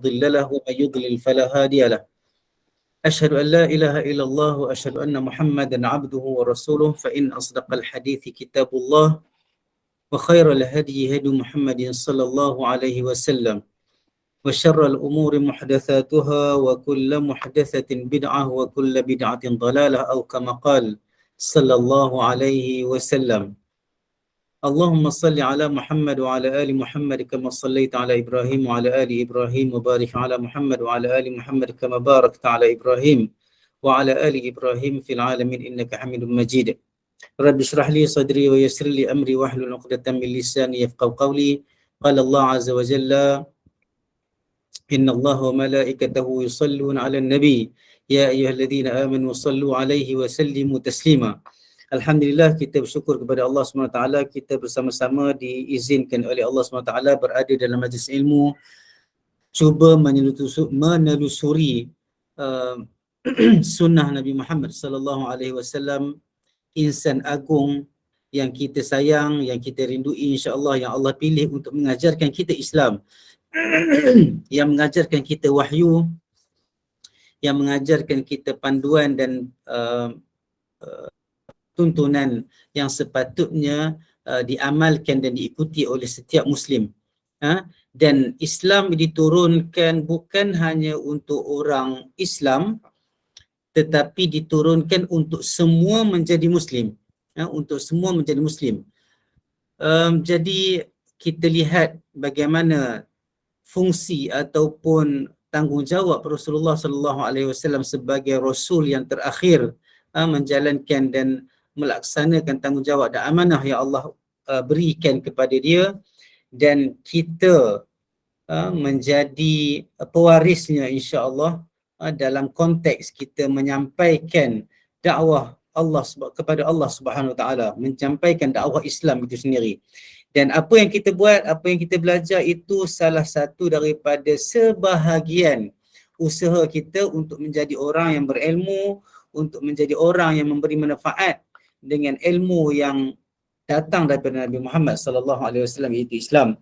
مضل له ومن يضلل فلا هادي له. أشهد أن لا إله إلا الله وأشهد أن محمدا عبده ورسوله فإن أصدق الحديث كتاب الله وخير الهدي هدي محمد صلى الله عليه وسلم وشر الأمور محدثاتها وكل محدثة بدعة وكل بدعة ضلالة أو كما قال صلى الله عليه وسلم. اللهم صل على محمد وعلى آل محمد كما صليت على إبراهيم وعلى آل إبراهيم وبارك على محمد وعلى آل محمد كما باركت على إبراهيم وعلى آل إبراهيم في العالمين إنك حميد مجيد. رب اشرح لي صدري ويسر لي أمري واحلل عقدة من لساني يفقهوا قولي. قال الله عز وجل إن الله وملائكته يصلون على النبي يا أيها الذين آمنوا صلوا عليه وسلموا تسليما. Alhamdulillah, kita bersyukur kepada Allah SWT, kita bersama-sama diizinkan oleh Allah SWT berada dalam majlis ilmu, cuba menelusuri sunnah Nabi Muhammad sallallahu alaihi wasallam, insan agung yang kita sayang, yang kita rindui, insya-Allah, yang Allah pilih untuk mengajarkan kita Islam, yang mengajarkan kita wahyu, yang mengajarkan kita panduan dan tuntunan yang sepatutnya diamalkan dan diikuti oleh setiap Muslim. Dan Islam diturunkan bukan hanya untuk orang Islam, tetapi diturunkan untuk semua menjadi Muslim. Untuk semua menjadi Muslim. Jadi kita lihat bagaimana fungsi ataupun tanggungjawab Rasulullah sallallahu alaihi wasallam sebagai rasul yang terakhir menjalankan dan melaksanakan tanggungjawab dan amanah yang Allah berikan kepada dia, dan kita menjadi pewarisnya, insya-Allah, dalam konteks kita menyampaikan dakwah Allah kepada Allah Subhanahu Wa Taala, menyampaikan dakwah Islam itu sendiri. Dan apa yang kita buat, apa yang kita belajar itu salah satu daripada sebahagian usaha kita untuk menjadi orang yang berilmu, untuk menjadi orang yang memberi manfaat dengan ilmu yang datang daripada Nabi Muhammad sallallahu alaihi wasallam, iaitu Islam.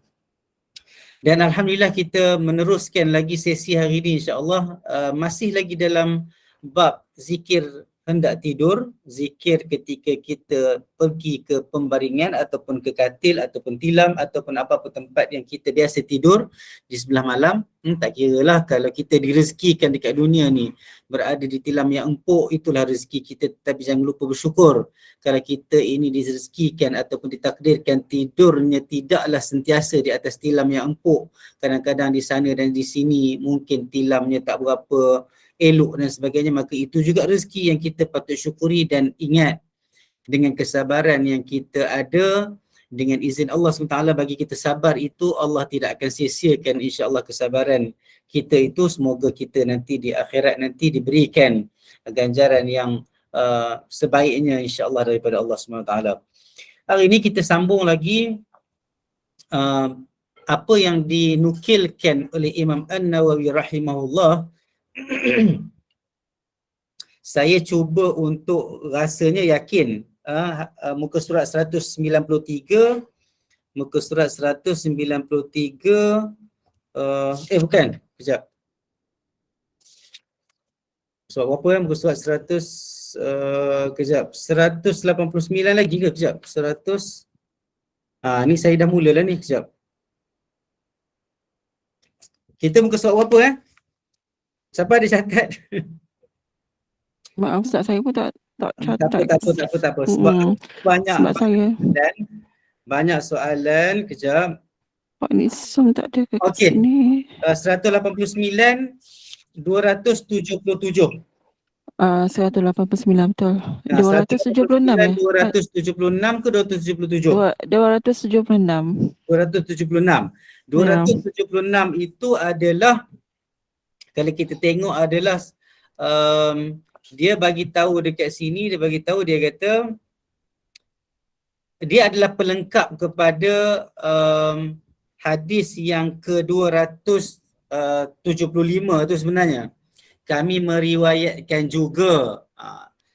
Dan alhamdulillah kita meneruskan lagi sesi hari ini, insya-Allah, masih lagi dalam bab zikir hendak tidur, zikir ketika kita pergi ke pembaringan ataupun ke katil ataupun tilam ataupun apa-apa tempat yang kita biasa tidur di sebelah malam. Tak kiralah kalau kita direzekikan dekat dunia ni berada di tilam yang empuk, itulah rezeki kita, tapi jangan lupa bersyukur kalau kita ini direzekikan ataupun ditakdirkan tidurnya tidaklah sentiasa di atas tilam yang empuk. Kadang-kadang di sana dan di sini mungkin tilamnya tak berapa elok dan sebagainya, maka itu juga rezeki yang kita patut syukuri. Dan ingat, dengan kesabaran yang kita ada, dengan izin Allah SWT bagi kita sabar itu, Allah tidak akan sia-siakan insya-Allah kesabaran kita itu. Semoga kita nanti di akhirat nanti diberikan ganjaran yang sebaiknya insya-Allah daripada Allah SWT. Hari ini kita sambung lagi apa yang dinukilkan oleh Imam An-Nawawi rahimahullah. Saya cuba untuk rasanya yakin muka surat 193, muka surat 193 bukan, kejap. Surat berapa muka surat 100 kejap, 189 lagi ke, kejap, 100 ni saya dah mulalah ni, kejap. Kita muka surat berapa Siapa ada catat? Maaf Ustaz, saya pun tak catat. Tak apa. Sebab banyak soalan. Kejap. Pak Nisum tak ada ke sini? 189 277. 189 betul. 276 ya? 276 ke 277? 276. 276 itu adalah, kalau kita tengok adalah dia bagi tahu dekat sini, dia kata dia adalah pelengkap kepada hadis yang ke-275 tu sebenarnya. Kami meriwayatkan juga.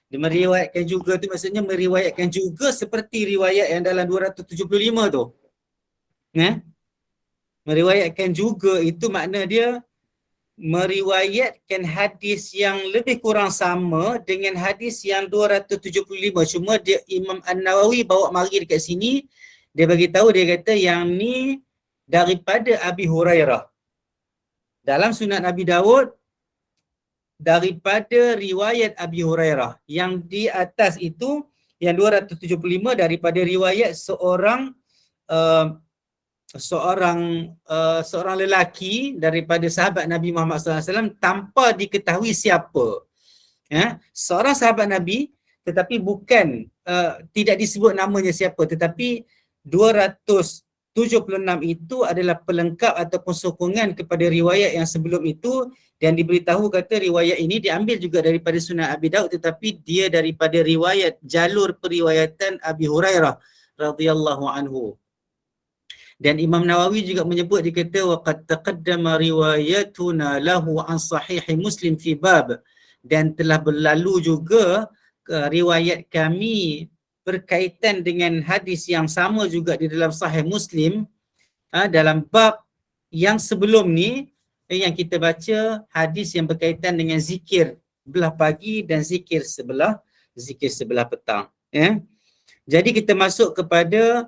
Dia meriwayatkan juga tu maksudnya meriwayatkan juga seperti riwayat yang dalam 275 tu. Meriwayatkan juga itu makna dia meriwayatkan hadis yang lebih kurang sama dengan hadis yang 275. Cuma dia Imam An-Nawawi bawa mari dekat sini, dia bagi tahu, dia kata yang ni daripada Abi Hurairah. Dalam Sunan Abi Dawud daripada riwayat Abi Hurairah. Yang di atas itu yang 275 daripada riwayat seorang seorang lelaki daripada sahabat Nabi Muhammad SAW tanpa diketahui siapa. Seorang sahabat Nabi tetapi bukan tidak disebut namanya siapa, tetapi 276 itu adalah pelengkap ataupun sokongan kepada riwayat yang sebelum itu, dan diberitahu kata riwayat ini diambil juga daripada Sunan Abi Daud tetapi dia daripada riwayat jalur periwayatan Abi Hurairah radhiyallahu anhu. Dan Imam Nawawi juga menyebut, dia kata waqad taqaddama riwayatuna lahu an sahih Muslim fi bab, dan telah berlalu juga riwayat kami berkaitan dengan hadis yang sama juga di dalam sahih Muslim dalam bab yang sebelum ni yang kita baca, hadis yang berkaitan dengan zikir belah pagi dan zikir sebelah petang. Jadi kita masuk kepada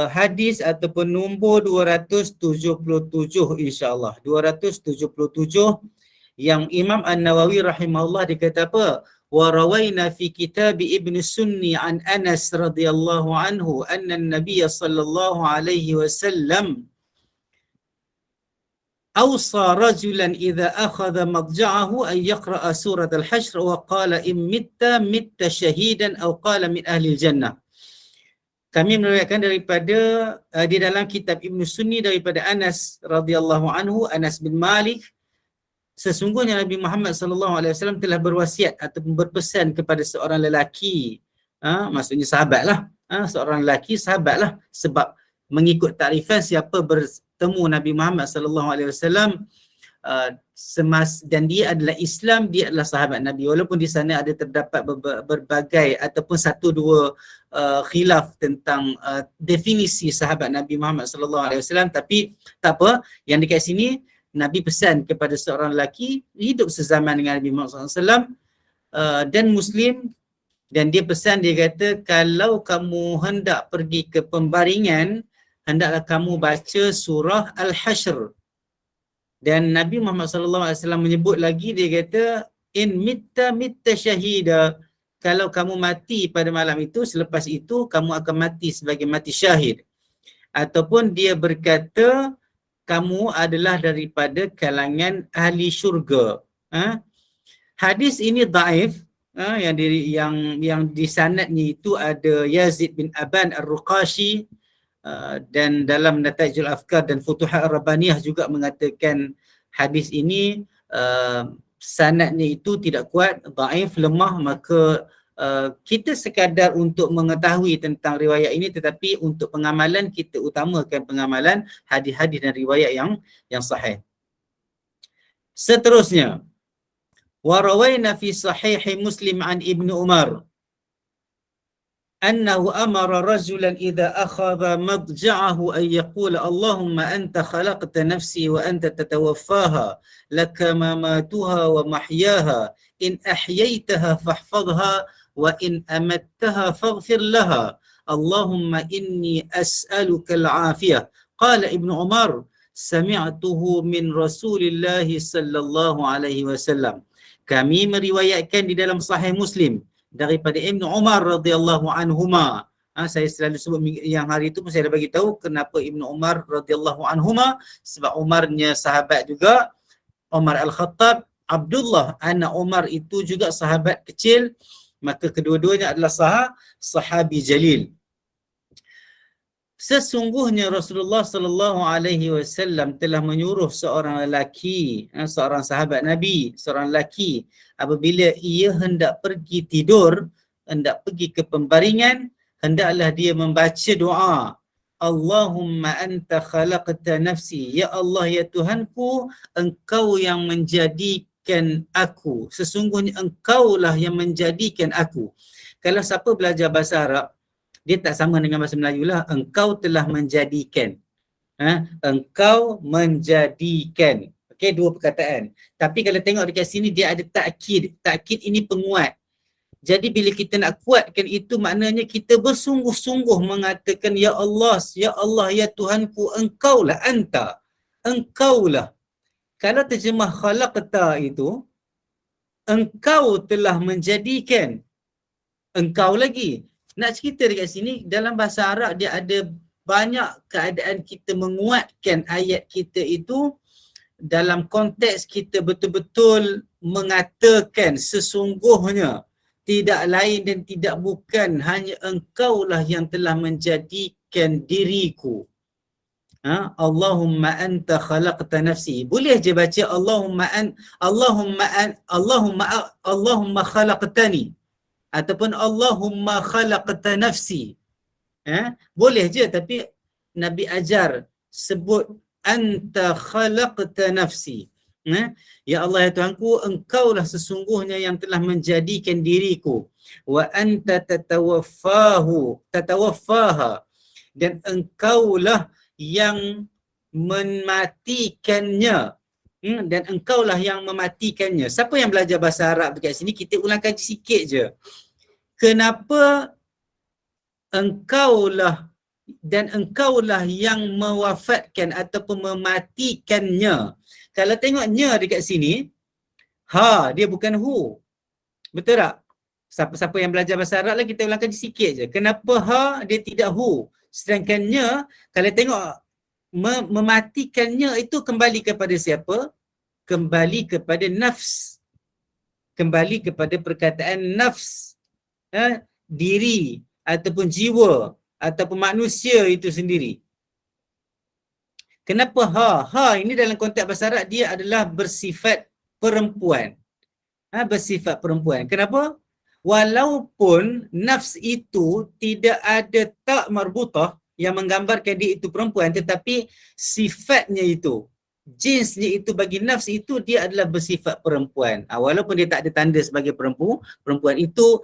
hadis ataupun nombor 277 insya-Allah. 277 yang Imam An-Nawawi rahimahullah dia kata apa? Wa rawaina fi kitab Ibn Sunni an Anas radhiyallahu anhu anna an-nabiy sallallahu alaihi wasallam awsa rajulan idza akhadha madja'ahu an yaqra'a surat al-hashr wa qala in mitta shahidan aw qala min ahli al-jannah. Kami meriwayatkan daripada di dalam kitab Ibn Sunni daripada Anas radhiyallahu anhu, Anas bin Malik, sesungguhnya Nabi Muhammad sallallahu alaihi wasallam telah berwasiat ataupun berpesan kepada seorang lelaki, maksudnya sahabatlah, seorang lelaki sahabatlah, sebab mengikut takrifan siapa bertemu Nabi Muhammad sallallahu alaihi wasallam dan dia adalah Islam, dia adalah sahabat Nabi, walaupun di sana ada terdapat berbagai ataupun satu dua khilaf tentang definisi sahabat Nabi Muhammad sallallahu alaihi wasallam, tapi tak apa, yang dekat sini Nabi pesan kepada seorang lelaki hidup sezaman dengan Nabi Muhammad sallallahu alaihi wasallam dan Muslim, dan dia pesan, dia kata kalau kamu hendak pergi ke pembaringan hendaklah kamu baca surah Al-Hashr. Dan Nabi Muhammad sallallahu alaihi wasallam menyebut lagi, dia kata in mitta syahida, kalau kamu mati pada malam itu, selepas itu kamu akan mati sebagai mati syahid. Ataupun dia berkata kamu adalah daripada kalangan ahli syurga. Hadis ini dhaif, yang di sanadnya itu ada Yazid bin Aban Ar-Ruqashi, dan dalam Nataijul Afkar dan Futuhat Ar-Rabbaniyah juga mengatakan hadis ini sanadnya itu tidak kuat, dhaif, lemah. Maka kita sekadar untuk mengetahui tentang riwayat ini, tetapi untuk pengamalan kita utamakan pengamalan hadis-hadis dan riwayat yang sahih. Seterusnya, wa rawaina fi sahih Muslim an Ibnu Umar أنه أمر رجلا إذا أخذ مضجعه أن يقول اللهم أنت خلقت نفسي وأنت تتوفاها لك مماتها ومحياها إن أحييتها فاحفظها وإن أمتها فاغفر لها اللهم إني أسألك العافية. قال ابن عمر سمعته من رسول الله صلى الله عليه وسلم. Kami meriwayatkan di dalam Sahih Muslim daripada Ibnu Umar radhiyallahu anhuma. Saya selalu sebut yang hari itu pun saya dah bagi tahu kenapa Ibnu Umar radhiyallahu anhuma, sebab Umarnya sahabat juga, Umar Al-Khattab, Abdullah anak Umar itu juga sahabat kecil, maka kedua-duanya adalah sahabi jalil. Sesungguhnya Rasulullah sallallahu alaihi wasallam telah menyuruh seorang lelaki, seorang sahabat Nabi, seorang lelaki, apabila ia hendak pergi tidur, hendak pergi ke pembaringan, hendaklah dia membaca doa, Allahumma anta khalaqta nafsi, ya Allah ya Tuhanku, engkau yang menjadikan aku, sesungguhnya engkaulah yang menjadikan aku. Kalau siapa belajar bahasa Arab, dia tak sama dengan bahasa Melayu lah. Engkau telah menjadikan. Engkau menjadikan. Okay, dua perkataan. Tapi kalau tengok dekat sini dia ada takkid. Takkid ini penguat. Jadi bila kita nak kuatkan itu, maknanya kita bersungguh-sungguh mengatakan, Ya Allah, ya Tuhanku, Engkaulah, Anta. Engkaulah. Kalau terjemah khalaqta itu, Engkau telah menjadikan. Engkau lagi. Nak cerita dekat sini, dalam bahasa Arab dia ada banyak keadaan kita menguatkan ayat kita itu dalam konteks kita betul-betul mengatakan sesungguhnya tidak lain dan tidak bukan hanya Engkaulah yang telah menjadikan diriku. Allahumma anta khalaqta nafsi. Boleh je baca Allahumma khalaqtani ataupun Allahumma khalaqta nafsi. Boleh je, tapi Nabi ajar sebut anta khalaqta nafsi. Ya Allah ya Tuhanku, Engkaulah sesungguhnya yang telah menjadikan diriku. Wa anta tatawaffaha, dan Engkaulah yang mematikannya. Dan Engkaulah yang mematikannya. Siapa yang belajar bahasa Arab dekat sini, kita ulang kaji sikit je. Kenapa Engkaulah dan Engkaulah yang mewafatkan ataupun mematikannya? Kalau tengoknya dekat sini, dia bukan hu. Betul tak? Siapa-siapa yang belajar bahasa Arab lah, kita ulang kaji sikit je. Kenapa dia tidak hu? Sedangkannya, kalau tengok mematikannya itu kembali kepada siapa? Kembali kepada nafs. Kembali kepada perkataan nafs. Diri ataupun jiwa ataupun manusia itu sendiri. Kenapa ini dalam konteks bahasa Arab dia adalah bersifat perempuan. Bersifat perempuan. Kenapa? Walaupun nafs itu tidak ada tak marbutah yang menggambarkan dia itu perempuan, tetapi sifatnya itu, jenisnya itu bagi nafs itu dia adalah bersifat perempuan. Walaupun dia tak ada tanda sebagai perempuan itu,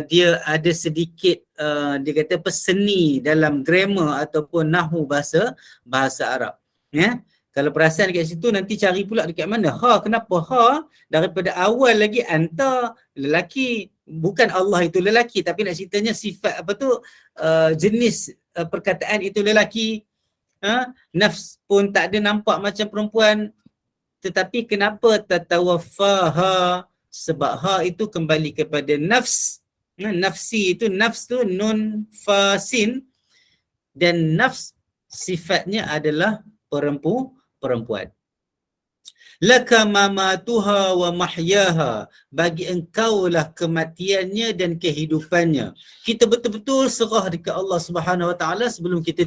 dia ada sedikit dia kata seni dalam grammar ataupun nahwu bahasa Arab. Kalau perasan dekat situ, nanti cari pula dekat mana kenapa daripada awal lagi anta lelaki, bukan Allah itu lelaki, tapi nak ceritanya sifat jenis perkataan itu lelaki. Nafs pun tak ada nampak macam perempuan, tetapi kenapa tatawaffaha? Sebab itu kembali kepada nafs. Nafsi itu, nafs tu nun fasin, dan nafs sifatnya adalah perempuan. Laka mamatuha wa mahyaha, bagi engkaulah kematiannya dan kehidupannya. Kita betul-betul serah dekat Allah Subhanahu Wa Taala sebelum kita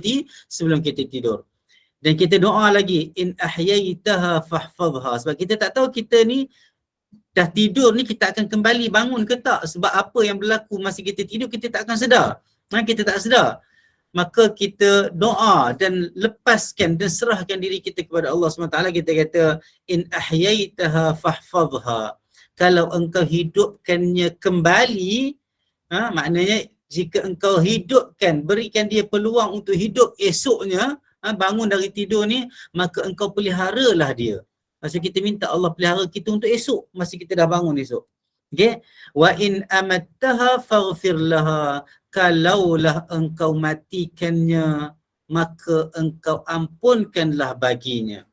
tidur. Dan kita doa lagi, in ahyaitaha fahfazha, sebab kita tak tahu kita ni dah tidur ni kita akan kembali bangun ke tak, sebab apa yang berlaku masa kita tidur kita tak akan sedar. Kita tak sedar. Maka kita doa dan lepaskan dan serahkan diri kita kepada Allah SWT. Kita kata, in ahyaitaha fahfazha, kalau engkau hidupkannya kembali, maknanya jika engkau hidupkan, berikan dia peluang untuk hidup esoknya, bangun dari tidur ni, maka engkau peliharalah dia. Maksud kita minta Allah pelihara kita untuk esok, masa kita dah bangun esok. Okay? Wa in amattaha faghfir laha, kalaulah engkau matikannya, maka engkau ampunkanlah baginya.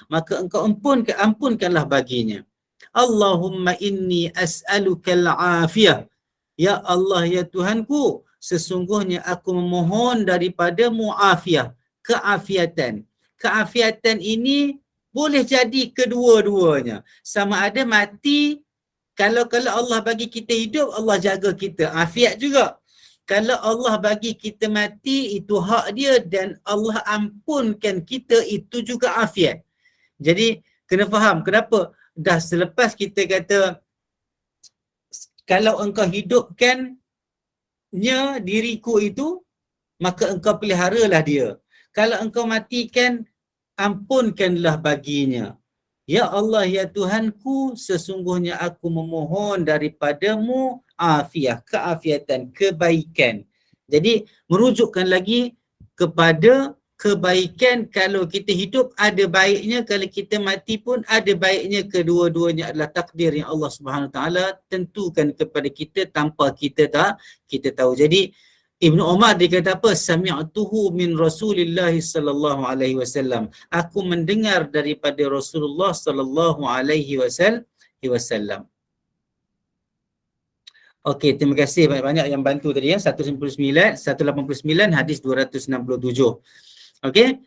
Maka engkau ampunkanlah baginya. Allahumma inni as'alukal afiyah. Ya Allah ya Tuhanku, sesungguhnya aku memohon daripadamu afiyah, keafiatan. Keafiatan ini boleh jadi kedua-duanya. Sama ada mati, kalau Allah bagi kita hidup, Allah jaga kita, afiat juga. Kalau Allah bagi kita mati, itu hak dia, dan Allah ampunkan kita, itu juga afiat. Jadi kena faham kenapa dah selepas kita kata kalau engkau hidupkannya diriku itu, maka engkau peliharalah dia. Kalau engkau matikan, ampunkanlah baginya. Ya Allah ya Tuhanku, sesungguhnya aku memohon daripadamu afiah, keafiatan, kebaikan. Jadi merujukkan lagi kepada kebaikan kalau kita hidup ada baiknya, kalau kita mati pun ada baiknya. Kedua-duanya adalah takdir yang Allah Subhanahu Wa Taala tentukan kepada kita tanpa kita tahu. Jadi Ibnu Umar dia kata apa? Sami'tuhu min Rasulillah sallallahu alaihi wasallam. Aku mendengar daripada Rasulullah sallallahu alaihi wasallam. Okey, terima kasih banyak-banyak yang bantu tadi ya. 189 hadis 267. Okey.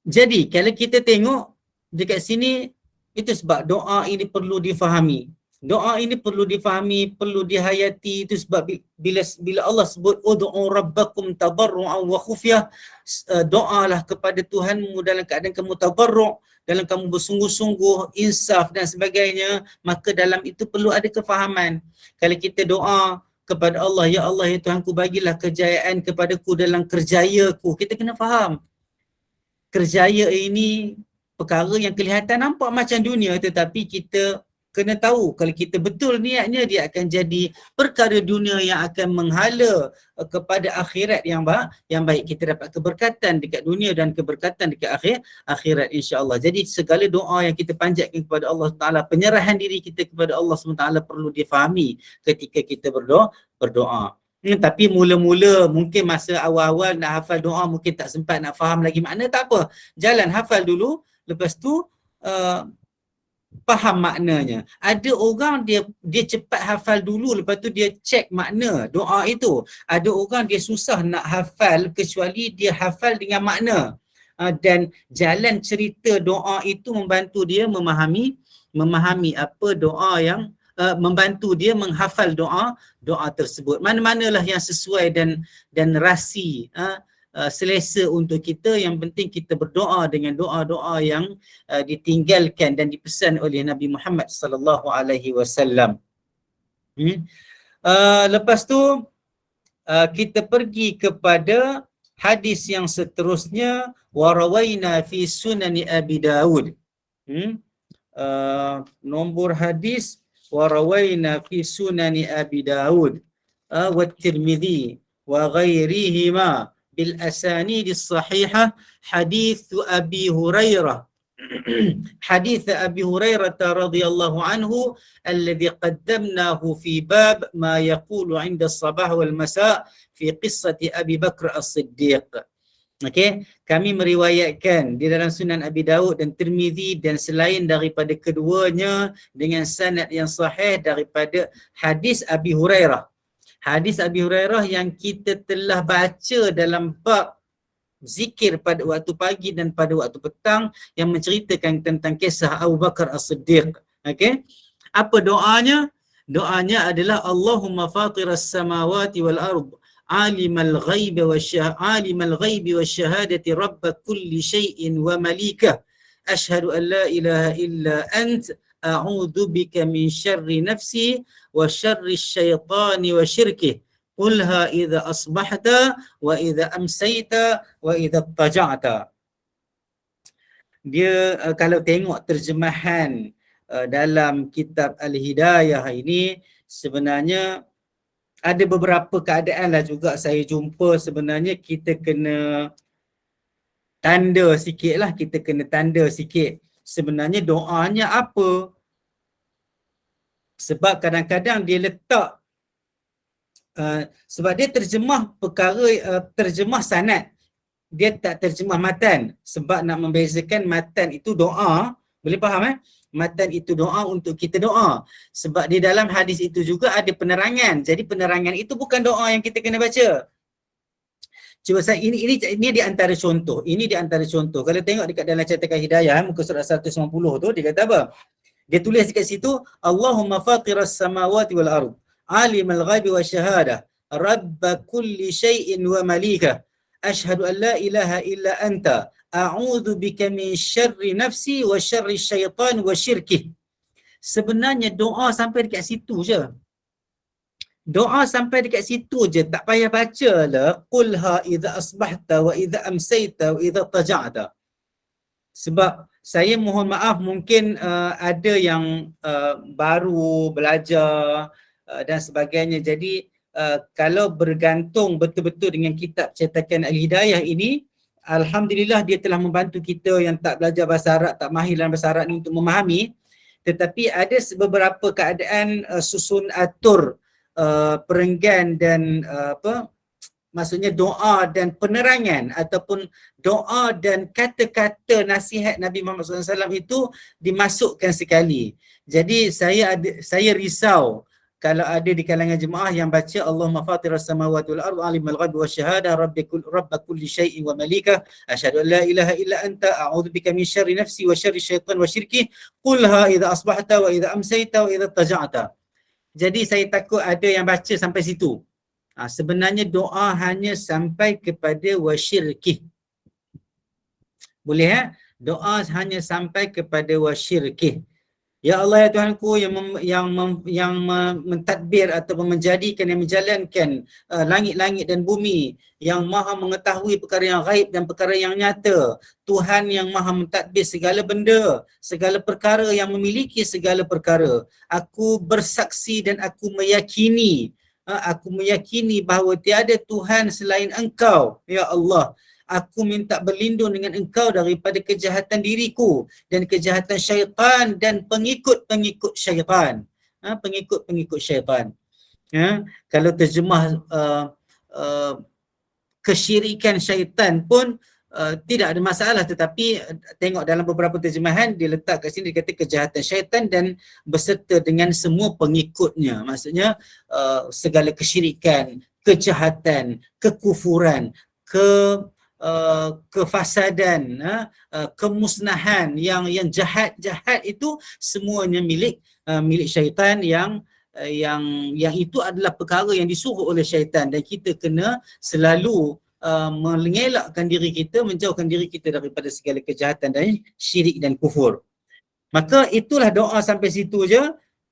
Jadi kalau kita tengok dekat sini, itu sebab doa ini perlu difahami. Doa ini perlu difahami, perlu dihayati. Itu sebab bila Allah sebut ud'u rabbakum tadarru'an wa khufyah, doalah kepada Tuhanmu dalam keadaan kamu tadarru', dalam kamu bersungguh-sungguh, insaf dan sebagainya, maka dalam itu perlu ada kefahaman. Kalau kita doa kepada Allah, ya Allah ya Tuhanku, bagilah kejayaan kepadaku dalam kerjayaku, kita kena faham kerjaya ini perkara yang kelihatan nampak macam dunia, tetapi kita kena tahu kalau kita betul niatnya, dia akan jadi perkara dunia yang akan menghala kepada akhirat yang baik. Kita dapat keberkatan dekat dunia dan keberkatan dekat akhirat insya-Allah. Jadi segala doa yang kita panjatkan kepada Allah Taala, penyerahan diri kita kepada Allah SWT perlu difahami ketika kita berdoa. Tapi mula-mula mungkin masa awal-awal nak hafal doa mungkin tak sempat nak faham lagi makna, tak apa. Jalan hafal dulu, lepas tu faham maknanya. Ada orang dia cepat hafal dulu, lepas tu dia cek makna doa itu. Ada orang dia susah nak hafal kecuali dia hafal dengan makna. Dan jalan cerita doa itu membantu dia memahami apa doa yang membantu dia menghafal doa tersebut. Mana-manalah yang sesuai dan rasi selesa untuk kita. Yang penting kita berdoa dengan doa-doa yang ditinggalkan dan dipesan oleh Nabi Muhammad sallallahu alaihi wasallam. Lepas tu kita pergi kepada hadis yang seterusnya, warawaina fi sunani Abi Daud. Nombor hadis warawaina fi sunani Abi Daud wa Tirmidzi wa ghairihima bil asanid as-sahihah hadits Abi Hurairah حديث أبي هريرة رضي الله عنه الذي قدمناه في باب ما يقول عند الصباح والمساء في قصة أبي بكر الصديق. Okey, kami meriwayatkan di dalam Sunan Abi Daud dan Tirmizi dan selain daripada keduanya dengan sanad yang sahih daripada hadis Abi Hurairah. Hadis Abi Hurairah yang kita telah baca dalam bab zikir pada waktu pagi dan pada waktu petang yang menceritakan tentang kisah Abu Bakar As-Siddiq. Okey. Apa doanya? Doanya adalah Allahumma fatiras samawati wal ard, alimal ghaibi wasyahadati rabb kulli syai'in wa malikah, asyhadu an la ilaha illa ant, a'udzu bika min syarri nafsi wa syarri syaitani wa syirkih. Qulha idza asbahta wa idza amsayta wa idza taja'ta. Dia kalau tengok terjemahan dalam kitab Al-Hidayah ini, sebenarnya ada beberapa keadaan lah juga saya jumpa sebenarnya kita kena tanda sikit lah, sebenarnya doanya apa. Sebab kadang-kadang dia letak sebab dia terjemah perkara, terjemah sanad, dia tak terjemah matan. Sebab nak membezakan matan itu doa, boleh faham matan itu doa untuk kita doa. Sebab di dalam hadis itu juga ada penerangan. Jadi penerangan itu bukan doa yang kita kena baca. Cuba saya ini di antara contoh. Ini di antara contoh. Kalau tengok dekat dalam cetakan Hidayah muka surat 190 tu, dia kata apa? Dia tulis dekat situ, Allahumma fatiras samawati wal ard, alimul ghaibi wasyahadah, rabb kulli syai'in wa malikah, asyhadu an la ilaha illa anta, a'udzu bika min syarri nafsi wa syarri syaitan wa syirkih. Sebenarnya doa sampai dekat situ je. Doa sampai dekat situ je, tak payah baca lah qulha idza asbahta wa idza amsayta wa idza taja'ta. Sebab saya mohon maaf mungkin ada yang baru belajar dan sebagainya. Jadi kalau bergantung betul-betul dengan kitab cetakan Al-Hidayah ini, alhamdulillah dia telah membantu kita yang tak belajar bahasa Arab, tak mahir dalam bahasa Arab ni untuk memahami. Tetapi ada beberapa keadaan susun atur perenggan dan maksudnya doa dan penerangan ataupun doa dan kata-kata nasihat Nabi Muhammad SAW itu dimasukkan sekali. Jadi saya risau kalau ada di kalangan jemaah yang baca Allahumma fatiras samawati wal ardi alimul ghaibi wasyahadah rabb kulli syai'in wa malikah asyhadu an la ilaha illa anta a'udzubika min syarri nafsi wa syarri syaitan wa syirki qulha idza asbahta wa idza amsayta wa idza taja'ta. Jadi saya takut ada yang baca sampai situ. Sebenarnya doa hanya sampai kepada wasyirkih. Boleh doa hanya sampai kepada wasyirkih. Ya Allah ya Tuhanku yang mentadbir ataupun menjadikan yang menjalankan langit-langit dan bumi, yang maha mengetahui perkara yang gaib dan perkara yang nyata. Tuhan yang maha mentadbir segala benda, segala perkara, yang memiliki segala perkara. Aku bersaksi dan aku meyakini bahawa tiada Tuhan selain Engkau, ya Allah. Aku minta berlindung dengan Engkau daripada kejahatan diriku dan kejahatan syaitan dan pengikut-pengikut syaitan. Pengikut-pengikut syaitan. Kalau terjemah kesyirikan syaitan pun tidak ada masalah, tetapi tengok dalam beberapa terjemahan dia letak kat sini, dia kata kejahatan syaitan dan beserta dengan semua pengikutnya. Maksudnya segala kesyirikan, kejahatan, kekufuran, kefasadan, kemusnahan yang jahat-jahat itu semuanya milik syaitan, yang itu adalah perkara yang disuruh oleh syaitan, dan kita kena selalu mengelakkan diri kita, menjauhkan diri kita daripada segala kejahatan dan syirik dan kufur. Maka itulah doa sampai situ je.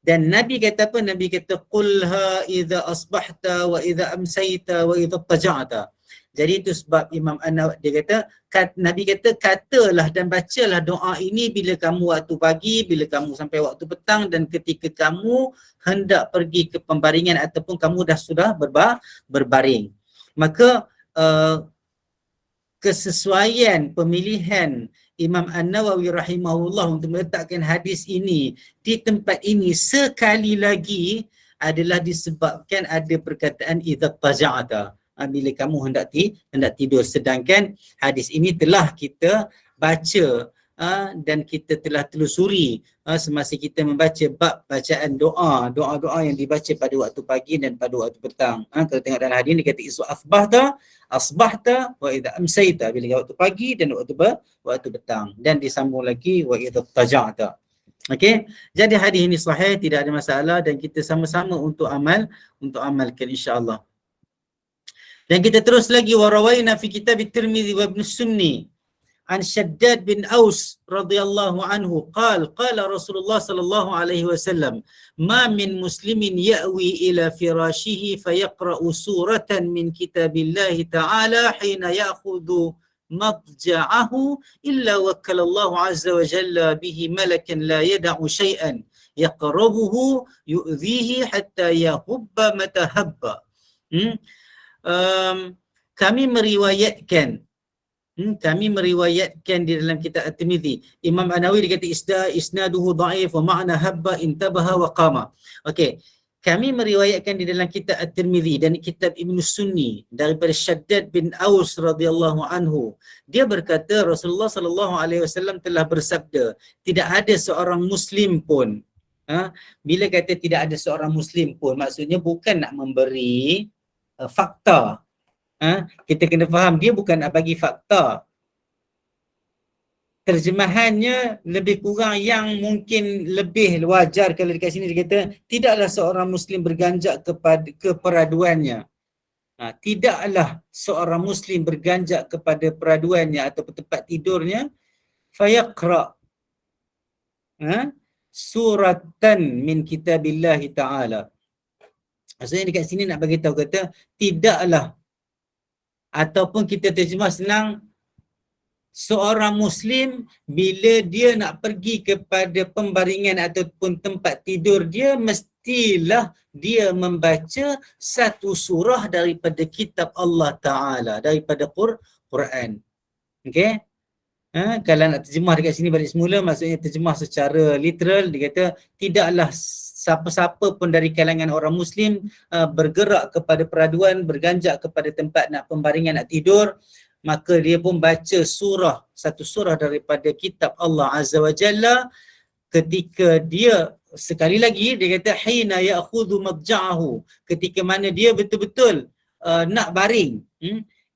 Dan Nabi kata apa? Nabi kata qulha idza asbahta wa idza amsayta wa idza taja'ta. Jadi itu sebab Imam An-Nawawi dia kata, Nabi kata katalah dan bacalah doa ini bila kamu waktu pagi, bila kamu sampai waktu petang, dan ketika kamu hendak pergi ke pembaringan ataupun kamu sudah berbaring. Maka kesesuaian pemilihan Imam An-Nawawi rahimahullah untuk meletakkan hadis ini di tempat ini sekali lagi adalah disebabkan ada perkataan idza taja'ta, bila kamu hendak tidur. Sedangkan hadis ini telah kita baca dan kita telah telusuri semasa kita membaca bab bacaan doa yang dibaca pada waktu pagi dan pada waktu petang. Kalau tengok dalam hadis dia kata isu asbahta wa idza amsayta, bila waktu pagi dan waktu petang, dan disambung lagi wa idza taja'ta. Okey, jadi hadis ini sahih, tidak ada masalah, dan kita sama-sama untuk amalkan insya-Allah. Dan kita terus lagi, warawaina fi kitab at-Tirmidzi wa Ibn Sunni an Shaddad bin Aus radhiyallahu anhu qala Rasulullah sallallahu alaihi wasallam ma min muslimin ya'wi ila firashihi fayaqra'u suratan min kitabillahi ta'ala hina ya'khudhu madja'ahu illa wakkalallahu azza wa jalla bihi malakan la yada'u shay'an yaqrabuhu yu'dhihi hatta yahubba matahabba. Kami meriwayatkan di dalam kitab At-Tirmidzi. Imam An-Nawawi dia kata isnaduhu dhaif wa ma'na habba intabaha wa qama. Okey, kami meriwayatkan di dalam kitab At-Tirmidzi dan kitab Ibn Sunni daripada Shaddad bin Aus radhiyallahu anhu. Dia berkata Rasulullah sallallahu alaihi wasallam telah bersabda, tidak ada seorang muslim pun. Bila kata tidak ada seorang muslim pun, maksudnya bukan nak memberi fakta. Kita kena faham, dia bukan nak bagi fakta. Terjemahannya lebih kurang yang mungkin lebih wajar kalau dekat sini dia kata tidaklah seorang muslim berganjak kepada keperaduannya. Tidaklah seorang muslim berganjak kepada peraduannya atau tempat tidurnya fayaqra suratan min kitabillahi ta'ala. Maksudnya dekat sini nak bagi tahu kata tidaklah, ataupun kita terjemah senang, seorang muslim bila dia nak pergi kepada pembaringan ataupun tempat tidur dia, mestilah dia membaca satu surah daripada kitab Allah Ta'ala, daripada Quran. Okey. Kalau nak terjemah dekat sini balik semula, maksudnya terjemah secara literal, dia kata tidaklah siapa-siapa pun dari kalangan orang Muslim bergerak kepada peraduan, berganjak kepada tempat nak pembaringan, nak tidur, maka dia pun baca satu surah daripada kitab Allah Azza wa Jalla ketika dia, sekali lagi dia kata hina ya'khudhu madja'ahu, ketika mana dia betul-betul nak baring,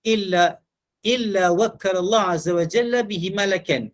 illa wakkala Allah Azza wa Jalla bihi malakan,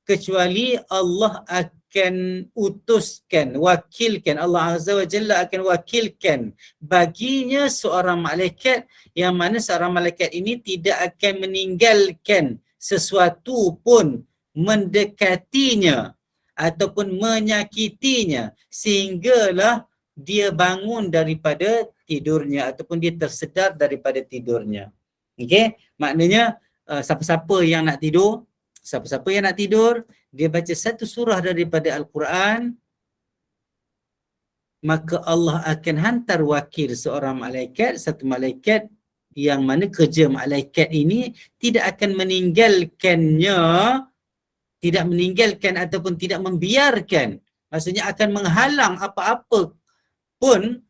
kecuali Allah akan utuskan, wakilkan, Allah Azza wa Jalla akan wakilkan baginya seorang malaikat, yang mana seorang malaikat ini tidak akan meninggalkan sesuatu pun mendekatinya ataupun menyakitinya sehinggalah dia bangun daripada tidurnya ataupun dia tersedar daripada tidurnya. Okey, maknanya siapa-siapa yang nak tidur, dia baca satu surah daripada Al-Quran, maka Allah akan hantar wakil seorang malaikat, satu malaikat yang mana kerja malaikat ini tidak akan meninggalkan ataupun tidak membiarkan, maksudnya akan menghalang apa-apa pun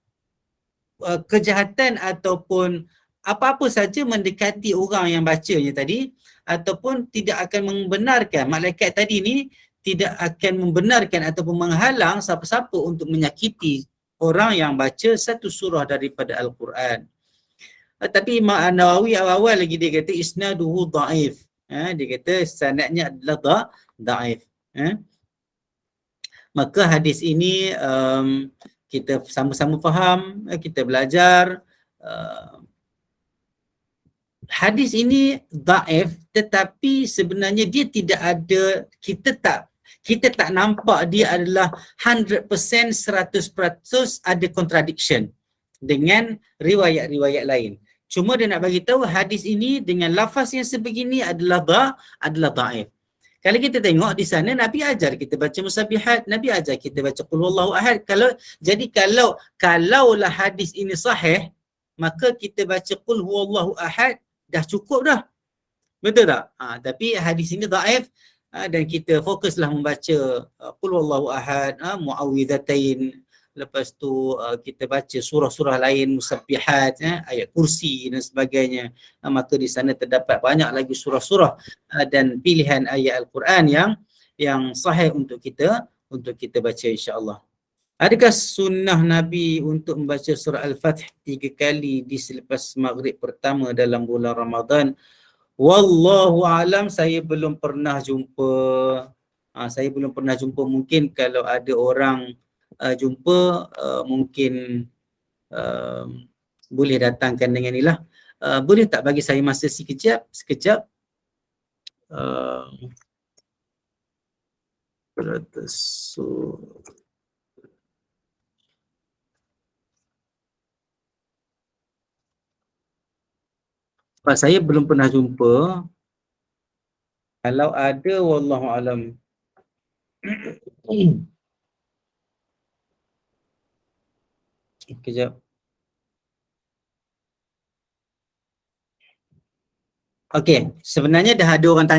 kejahatan ataupun apa-apa saja mendekati orang yang bacanya tadi, ataupun tidak akan membenarkan, malaikat tadi ni tidak akan membenarkan ataupun menghalang siapa-siapa untuk menyakiti orang yang baca satu surah daripada Al-Quran. Tapi Imam Nawawi awal-awal lagi dia kata isnaduhu da'if. Dia kata sanadnya adalah da'if. Maka hadis ini kita sama-sama faham, kita belajar. Hadis ini da'if, tetapi sebenarnya dia tidak ada, kita tak nampak dia adalah 100%, 100% ada contradiction dengan riwayat-riwayat lain. Cuma dia nak bagi tahu hadis ini dengan lafaz yang sebegini adalah da'if. Kalau kita tengok di sana, Nabi ajar kita baca musabbihat, Nabi ajar kita baca qul huwallahu ahad. Kalaulah hadis ini sahih, maka kita baca qul huwallahu ahad dah cukup dah. Betul tak? Tapi hadis ini dhaif, dan kita fokuslah membaca qul huwallahu ahad, muawwidzatain, lepas tu kita baca surah-surah lain, musabbihat, ayat kursi dan sebagainya. Maka di sana terdapat banyak lagi surah-surah dan pilihan ayat Al-Quran yang sahih untuk kita baca insya-Allah. Adakah sunnah Nabi untuk membaca surah Al-Fatih 3 kali di selepas maghrib pertama dalam bulan Ramadan? Wallahu alam, saya belum pernah jumpa. Mungkin kalau ada orang jumpa, mungkin boleh datangkan dengan inilah. Boleh tak bagi saya masa sekejap? Saya belum pernah jumpa. Kalau ada, wallahu alam. Kejap. Okey, sebenarnya dah ada orang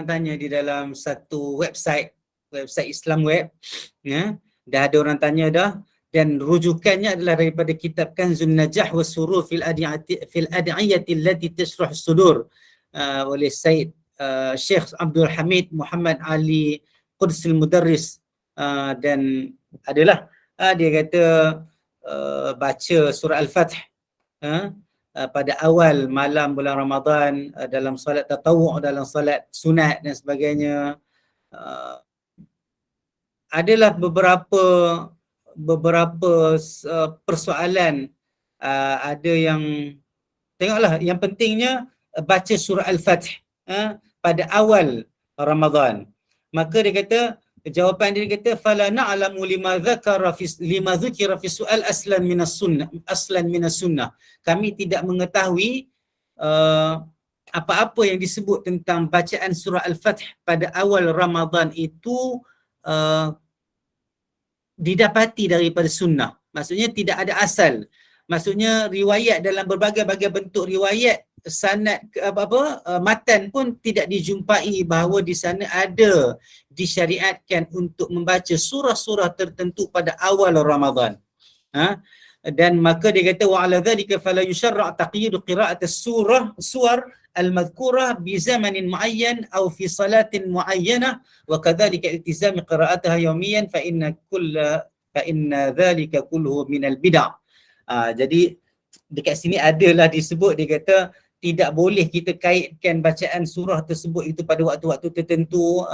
tanya di dalam satu website Islam Web, dah ada orang tanya dah, dan rujukannya adalah daripada kitab Kanzun Najah wa Surur fil Ad'iyati allati tashrah as-sudur oleh Said Syekh Abdul Hamid Muhammad Ali Qudsil Mudarris, dan adalah dia kata baca surah Al-Fatih pada awal malam bulan Ramadan, dalam solat tatawwu', dalam solat sunat dan sebagainya. Adalah beberapa persoalan, ada yang tengoklah, yang pentingnya baca surah Al-Fatih pada awal Ramadan. Maka dia kata, jawapan dia kata fala na'lamu lima dzukira fi su'al aslan minas sunnah. Kami tidak mengetahui apa-apa yang disebut tentang bacaan surah Al-Fatih pada awal Ramadan itu didapati daripada sunnah. Maksudnya tidak ada asal. Maksudnya riwayat, dalam berbagai-bagai bentuk riwayat sanad matan pun tidak dijumpai bahawa di sana ada disyariatkan untuk membaca surah-surah tertentu pada awal Ramadan. Dan maka dia kata wa ala dhalika fala yusharra' taqyid qira'at suwar al-madhkurah bi zamanin muayyan aw fi salatin muayyanah wa kadzalika iltizam qira'ataha yawmiyan fa inna dhalika kulluhu min al-bid'ah. Jadi dekat sini adalah disebut, dia kata tidak boleh kita kaitkan bacaan surah tersebut itu pada waktu-waktu tertentu,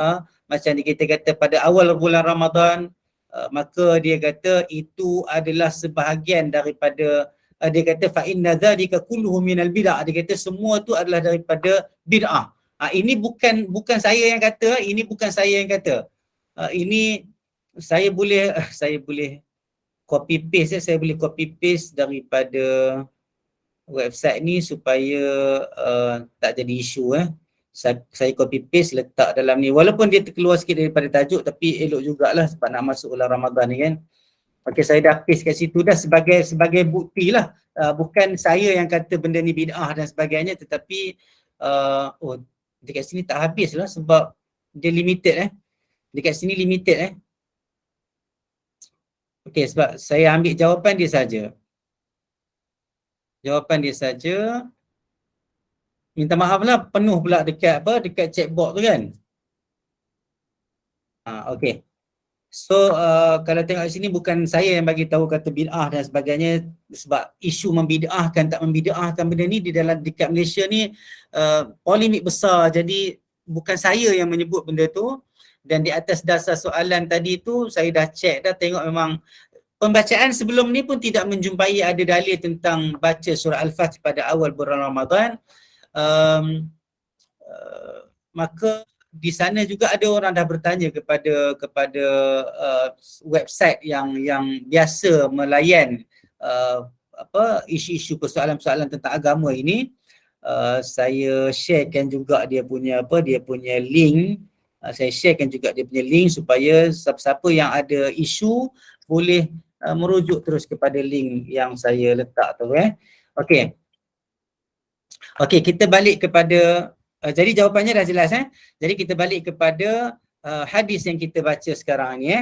macam kita kata pada awal bulan Ramadan, maka dia kata itu adalah sebahagian daripada dia kata fa inna dzalika kulluhu minal bid'ah, dia kata semua tu adalah daripada bid'ah. Ini bukan saya yang kata, ini bukan saya yang kata. Ini saya boleh copy paste, saya boleh copy paste daripada website ni supaya tak jadi isu. Saya copy paste letak dalam ni, walaupun dia terkeluar sikit daripada tajuk, tapi elok jugalah sebab nak masuk bulan Ramadan ni kan. Okey, saya dah paste kat situ dah sebagai bukti lah. Bukan saya yang kata benda ni bid'ah dan sebagainya, tetapi dekat sini tak habis lah sebab dia limited dekat sini limited Okey, sebab saya ambil jawapan dia saja. Jawapan dia saja. Minta maaf lah, penuh pula dekat chat box tu kan. Okey. So kalau tengok sini bukan saya yang bagi tahu kata bid'ah dan sebagainya, sebab isu membid'ahkan tak membid'ahkan benda ni di dalam dekat Malaysia ni polemik besar. Jadi bukan saya yang menyebut benda tu, dan di atas dasar soalan tadi tu saya dah check dah, tengok memang pembacaan sebelum ni pun tidak menjumpai ada dalil tentang baca surah Al-Fatih pada awal bulan Ramadan. Maka di sana juga ada orang dah bertanya kepada website yang biasa melayan isu-isu persoalan-persoalan tentang agama ini. Saya sharekan juga dia punya link. Saya sharekan juga dia punya link supaya siapa-siapa yang ada isu boleh merujuk terus kepada link yang saya letak tu. Okey, kita balik kepada jadi jawapannya dah jelas. Jadi kita balik kepada hadis yang kita baca sekarang ni.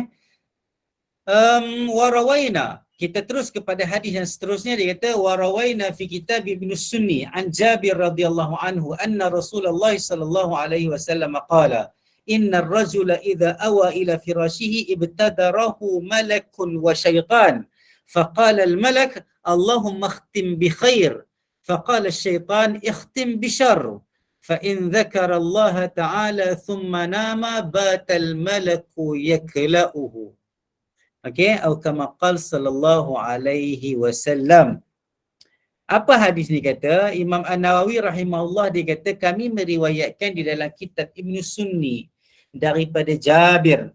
Warawaina, kita terus kepada hadis yang seterusnya. Dia kata warawaina fi kitab Ibn Sunni an Jabir radhiyallahu anhu anna Rasulullah sallallahu alaihi wasallam qala inna ar-rajula idza awa ila firashihi ibtadarahu malakun wa syaitan faqala al-malak Allahumma khtim bi khair faqala asy-syaitan ikhtim bi syarr fa in dzakara Allah ta'ala thumma nama batal malaku yakla'uhu. Okey, atau kama qala sallallahu alaihi wasallam. Apa hadis ni kata? Imam An-Nawawi rahimahullah dia kata kami meriwayatkan di dalam kitab Ibn Sunni daripada Jabir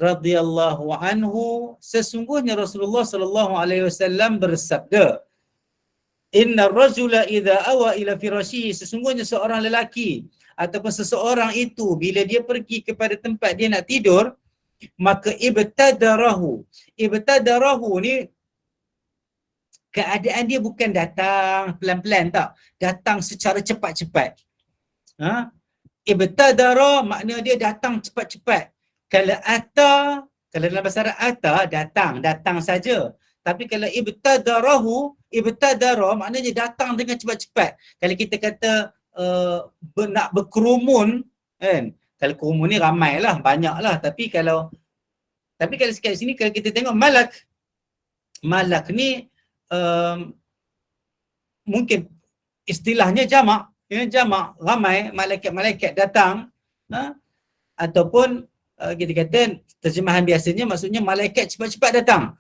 radhiyallahu anhu, sesungguhnya Rasulullah sallallahu alaihi wasallam bersabda, inna rajula idza awa ila firashihi, sesungguhnya seorang lelaki ataupun seseorang itu bila dia pergi kepada tempat dia nak tidur, maka ibtadarahu ni keadaan dia bukan datang pelan-pelan, tak, datang secara cepat-cepat. Ibtadara makna dia datang cepat-cepat. Kalau dalam bahasa Arab datang saja. Tapi kalau ibtadara maknanya datang dengan cepat-cepat. Kalau kita kata nak berkerumun kan, kalau kerumun ni ramailah, banyaklah, tapi kalau sekat sini kalau kita tengok malak ni mungkin istilahnya jamak, ramai malaikat datang, ataupun kita kata terjemahan biasanya maksudnya malaikat cepat-cepat datang.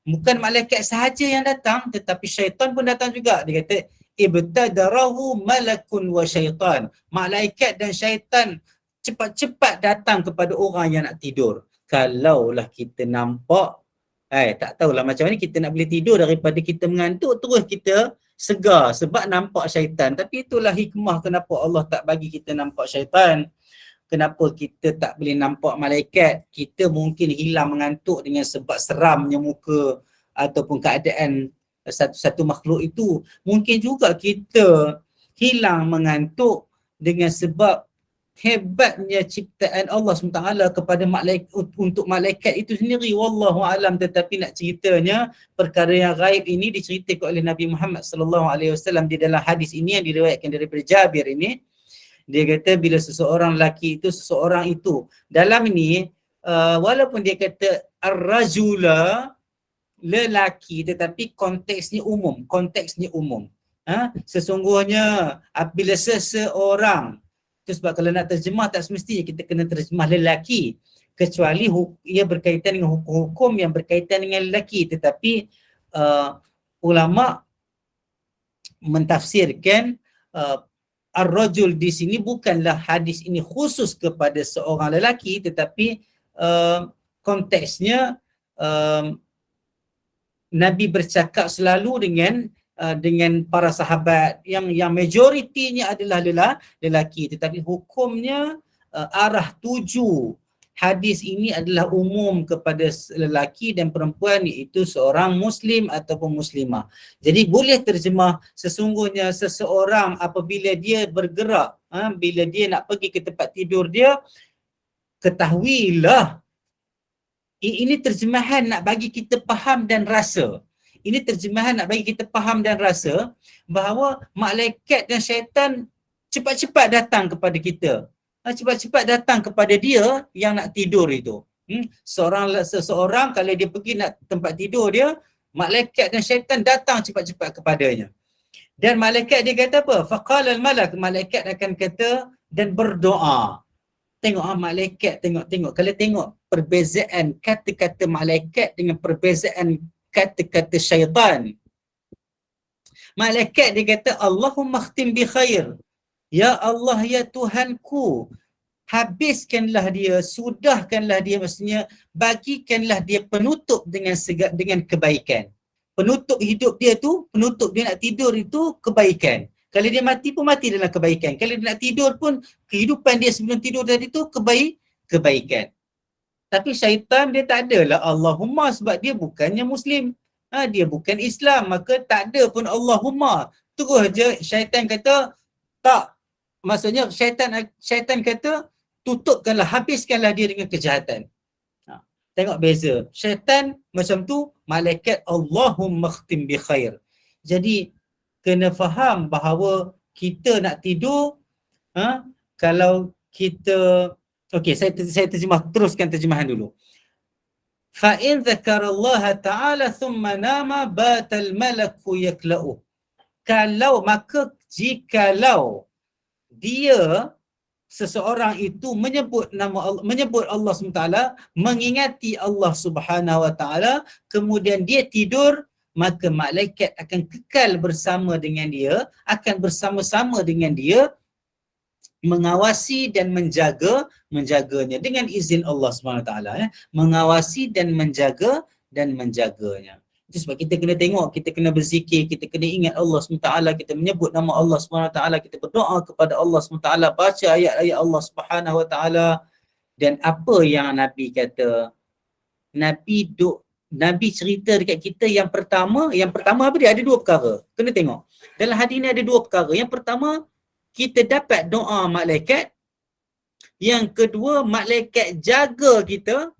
Bukan malaikat sahaja yang datang, tetapi syaitan pun datang juga. Dia kata ibtadarahu malakun wa syaitan, malaikat dan syaitan cepat-cepat datang kepada orang yang nak tidur. Kalaulah kita nampak, tak tahulah macam mana kita nak boleh tidur daripada kita mengantuk terus kita segar sebab nampak syaitan. Tapi itulah hikmah kenapa Allah tak bagi kita nampak syaitan. Kenapa kita tak boleh nampak malaikat. Kita mungkin hilang mengantuk dengan sebab seramnya muka ataupun keadaan satu makhluk itu. Mungkin juga kita hilang mengantuk dengan sebab hebatnya ciptaan Allah SWT kepada malaikat, untuk malaikat itu sendiri, wallahu alam. Tetapi nak ceritanya perkara yang gaib ini diceritakan oleh Nabi Muhammad sallallahu alaihi wasallam di dalam hadis ini yang diriwayatkan daripada Jabir ini. Dia kata bila seseorang lelaki itu, seseorang itu dalam ini walaupun dia kata ar-rajula lelaki, tetapi konteksnya umum, sesungguhnya apabila seseorang itu, sebab kalau nak terjemah tak semestinya kita kena terjemah lelaki, kecuali ia berkaitan dengan hukum-hukum yang berkaitan dengan lelaki. Tetapi ulama mentafsirkan ar-rajul di sini bukanlah hadis ini khusus kepada seorang lelaki, tetapi konteksnya Nabi bercakap selalu dengan para sahabat yang majoritinya adalah lelaki, tetapi hukumnya arah tuju hadis ini adalah umum kepada lelaki dan perempuan, iaitu seorang muslim ataupun muslimah. Jadi boleh terjemah sesungguhnya seseorang apabila dia bergerak, bila dia nak pergi ke tempat tidur dia, ketahuilah. Ini terjemahan nak bagi kita faham dan rasa. Ini terjemahan nak bagi kita faham dan rasa bahawa malaikat dan syaitan cepat-cepat datang kepada kita. Cepat-cepat datang kepada dia yang nak tidur itu. Seseorang kalau dia pergi nak tempat tidur dia, malaikat dan syaitan datang cepat-cepat kepadanya. Dan malaikat dia kata apa? Faqala al-malak, malaikat akan kata dan berdoa. Tengok malaikat, tengok. Kalau tengok perbezaan kata-kata malaikat dengan perbezaan kata-kata syaitan. Malaikat dia kata Allahumma khtim bi khair. Ya Allah, ya Tuhanku, habiskanlah dia, sudahkanlah dia, maksudnya bagikanlah dia penutup dengan kebaikan. Penutup hidup dia tu, penutup dia nak tidur itu kebaikan. Kalau dia mati pun mati dalam kebaikan. Kalau dia nak tidur pun kehidupan dia sebelum tidur tadi tu kebaikan. Tapi syaitan dia tak adalah Allahumma, sebab dia bukannya Muslim. Dia bukan Islam, maka tak ada pun Allahumma. Terus je syaitan kata tak. Maksudnya syaitan kata tutupkanlah, habiskanlah dia dengan kejahatan. Tengok beza. Syaitan macam tu, malaikat Allahumma khtim bi khair. Jadi kena faham bahawa kita nak tidur, kalau kita, okey, saya teruskan terjemahan dulu. Fa in dzakarallaha ta'ala thumma nama batal malaku yakla'u. Jikalau dia, seseorang itu menyebut nama Allah, menyebut Allah SWT, mengingati Allah Subhanahu Wa Taala, kemudian dia tidur, maka malaikat akan kekal bersama dengan dia, akan bersama-sama dengan dia, mengawasi dan menjaganya dengan izin Allah SWT, mengawasi dan menjaganya. Itu sebab kita kena tengok, kita kena berzikir, kita kena ingat Allah SWT, kita menyebut nama Allah SWT, kita berdoa kepada Allah SWT, baca ayat-ayat Allah Subhanahu Wa Taala. Dan apa yang Nabi kata? Nabi cerita dekat kita yang pertama apa dia? Ada dua perkara. Kena tengok. Dalam hadis ni ada dua perkara. Yang pertama, kita dapat doa malaikat. Yang kedua, malaikat jaga kita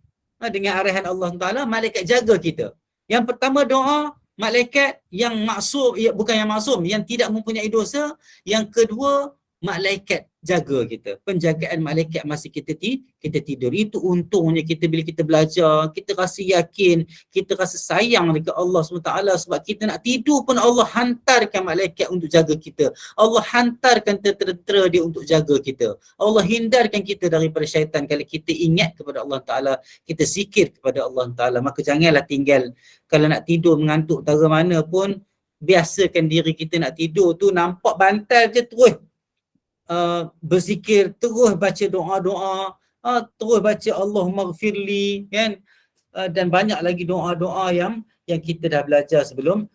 dengan arahan Allah Taala, malaikat jaga kita. Yang pertama doa malaikat yang maksum, bukan yang maksum, yang tidak mempunyai dosa. Yang kedua, malaikat jaga kita. Penjagaan malaikat masa kita tidur. Itu untungnya kita bila kita belajar, kita rasa yakin, kita rasa sayang dekat Allah SWT, sebab kita nak tidur pun Allah hantarkan malaikat untuk jaga kita. Allah hantarkan tentera dia untuk jaga kita. Allah hindarkan kita daripada syaitan kalau kita ingat kepada Allah Ta'ala, kita zikir kepada Allah Ta'ala. Maka janganlah tinggal, kalau nak tidur mengantuk tara mana pun, biasakan diri kita nak tidur tu nampak bantal je terus berzikir, terus baca doa-doa, terus baca Allahumma ghfirli, kan, dan banyak lagi doa-doa yang kita dah belajar sebelum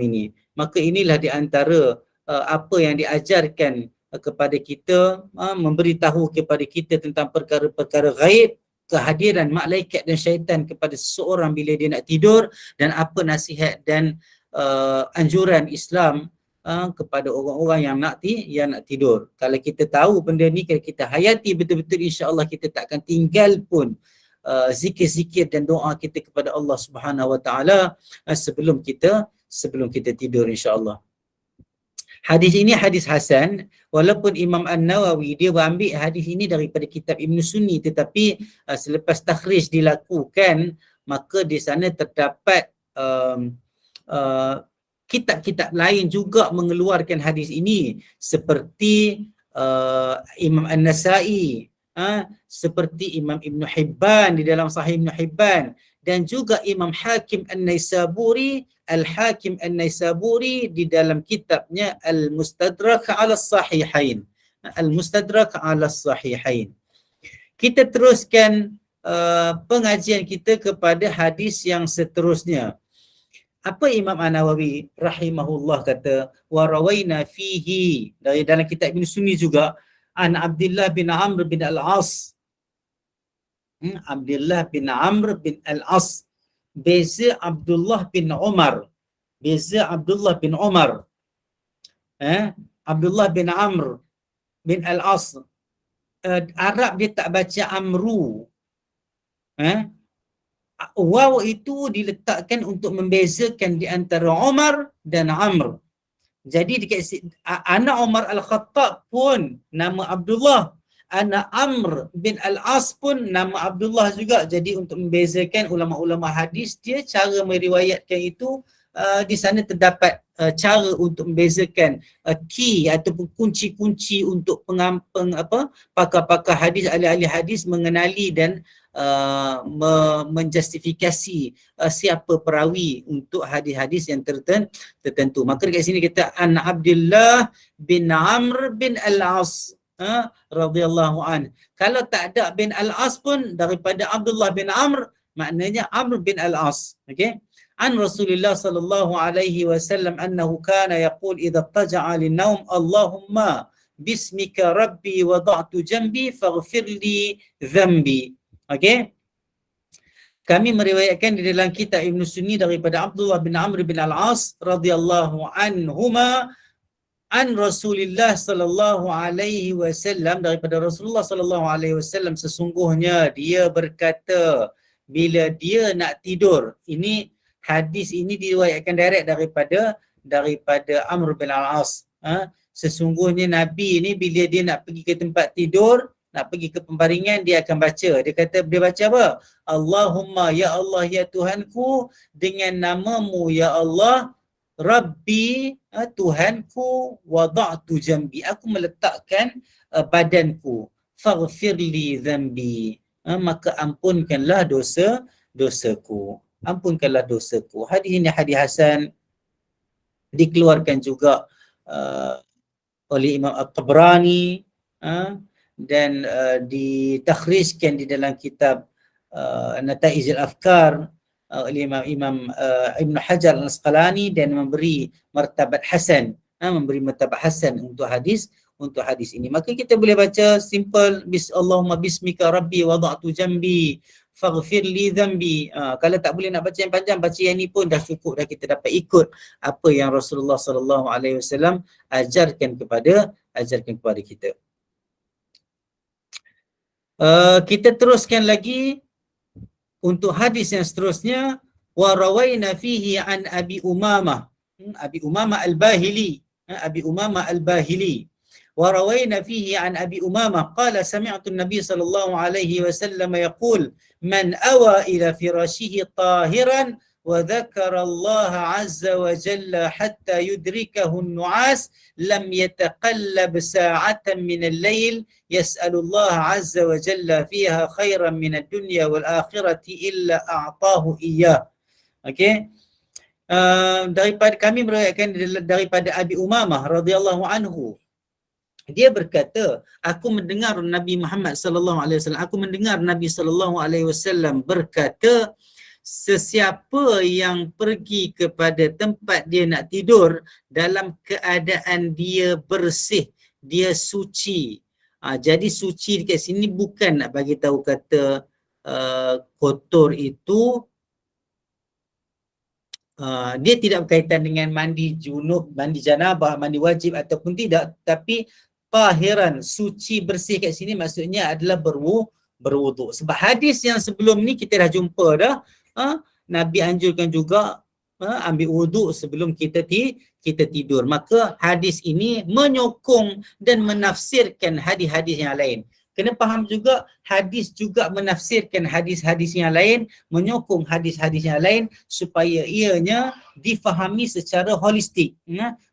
ini. Maka inilah di antara apa yang diajarkan kepada kita, memberitahu kepada kita tentang perkara-perkara ghaib, kehadiran malaikat dan syaitan kepada seseorang bila dia nak tidur, dan apa nasihat dan anjuran Islam kepada orang-orang yang nak tidur. Kalau kita tahu benda ni, kalau kita hayati betul-betul, insya-Allah kita tak akan tinggal pun zikir-zikir dan doa kita kepada Allah Subhanahu Wa Taala sebelum kita tidur, insya-Allah. Hadis ini hadis hasan, walaupun Imam An-Nawawi dia berambil hadis ini daripada kitab Ibn Sunni, tetapi selepas takhrij dilakukan, maka di sana terdapat kitab-kitab lain juga mengeluarkan hadis ini, seperti Imam An-Nasai, seperti Imam Ibn Hibban di dalam Sahih Ibn Hibban, dan juga Imam Hakim An-Naisaburi, Al-Hakim An-Naisaburi di dalam kitabnya Al-Mustadrak ala Sahihain. Al-Mustadrak ala Sahihain. Kita teruskan pengajian kita kepada hadis yang seterusnya. Apa Imam An-Nawawi rahimahullah kata? Wa rawaina fihi, dari dalam kitab Ibn Sunni juga, an Abdullah bin Amr bin Al-As. Abdullah bin Amr bin Al-As. Beza Abdullah bin Umar. Beza Abdullah bin Umar. Abdullah bin Amr bin Al-As. Arab dia tak baca Amru. Waw itu diletakkan untuk membezakan di antara Umar dan Amr. Jadi dekat anak Umar Al-Khattab pun nama Abdullah, anak Amr bin Al-As pun nama Abdullah juga. Jadi untuk membezakan, ulama-ulama hadis dia cara meriwayatkan itu, di sana terdapat cara untuk membezakan key ataupun kunci-kunci untuk pakar-pakar hadis, ahli-ahli hadis mengenali dan menjustifikasi siapa perawi untuk hadis-hadis yang tertentu. Maka dekat sini kita an Abdullah bin Amr bin Al-As radhiyallahu an. Kalau tak ada bin Al-As pun daripada Abdullah bin Amr, maknanya Amr bin Al-As. Okey. An Rasulullah sallallahu alaihi wasallam annahu kana yaqul idza taja'a lin-naum Allahumma bismika rabbi wada'tu jambi faghfir li dhanbi. Okey. Kami meriwayatkan di dalam kitab Ibn Sunni daripada Abdullah bin Amr bin Al-As radhiyallahu anhuma an Rasulullah sallallahu alaihi wasallam, daripada Rasulullah sallallahu alaihi wasallam, sesungguhnya dia berkata bila dia nak tidur. Ini hadis ini diriwayatkan direct daripada Amr bin Al-As. Sesungguhnya Nabi ni bila dia nak pergi ke tempat tidur, nak pergi ke pembaringan, dia akan baca. Dia kata, dia baca apa? Allahumma, ya Allah, ya Tuhanku, dengan namamu ya Allah, Rabbi, Tuhanku, wada'tu jambi, aku meletakkan badanku, faghfirli dhanbi, maka ampunkanlah dosaku. Ampunkanlah dosaku. Hadis ini hadis hasan, dikeluarkan juga oleh Imam At-Tabrani, dan ditakhrijkan di dalam kitab Nataiz al-Afkar oleh Imam Ibn Hajar al-Asqalani, dan memberi martabat hasan, untuk hadis ini. Maka kita boleh baca simple, Allahumma bismika rabbi wada'tu jambi faghfir li dhanbi. Kalau tak boleh nak baca yang panjang, baca yang ni pun dah cukup, dah kita dapat ikut apa yang Rasulullah sallallahu alaihi wasallam ajarkan kepada kita. Kita teruskan lagi untuk hadis yang seterusnya. Wa rawaina fihi an Abi Umamah Al-Bahili. Wa rawaina fihi an Abi Umamah qala sami'tu an-nabiy sallallahu alaihi wasallam yaqul man awa ila firashihi tahiran wa dhakara Allah azza wa jalla hatta yudrikahu an-nu'as lam yataqallab sa'atan min al-lail yas'alu Allah azza wa jalla fiha khairan min ad-dunya wal akhirati illa a'tahu iyyah. Okey. Daripada kami meriwayatkan daripada Abi Umamah radhiyallahu anhu, dia berkata, aku mendengar Nabi Muhammad sallallahu alaihi wasallam, aku mendengar Nabi sallallahu alaihi wasallam berkata, sesiapa yang pergi kepada tempat dia nak tidur dalam keadaan dia bersih, dia suci. Jadi suci dekat sini bukan nak bagi tahu kata kotor itu dia tidak berkaitan dengan mandi junub, mandi janabah, mandi wajib ataupun tidak, tapi tahiran, suci, bersih kat sini maksudnya adalah berwuduk. Sebab hadis yang sebelum ni kita dah jumpa dah, Nabi anjurkan juga ambil wuduk sebelum kita tidur. Maka hadis ini menyokong dan menafsirkan hadis-hadis yang lain. Kena faham juga, hadis juga menafsirkan hadis-hadis yang lain, menyokong hadis-hadis yang lain supaya ianya difahami secara holistik.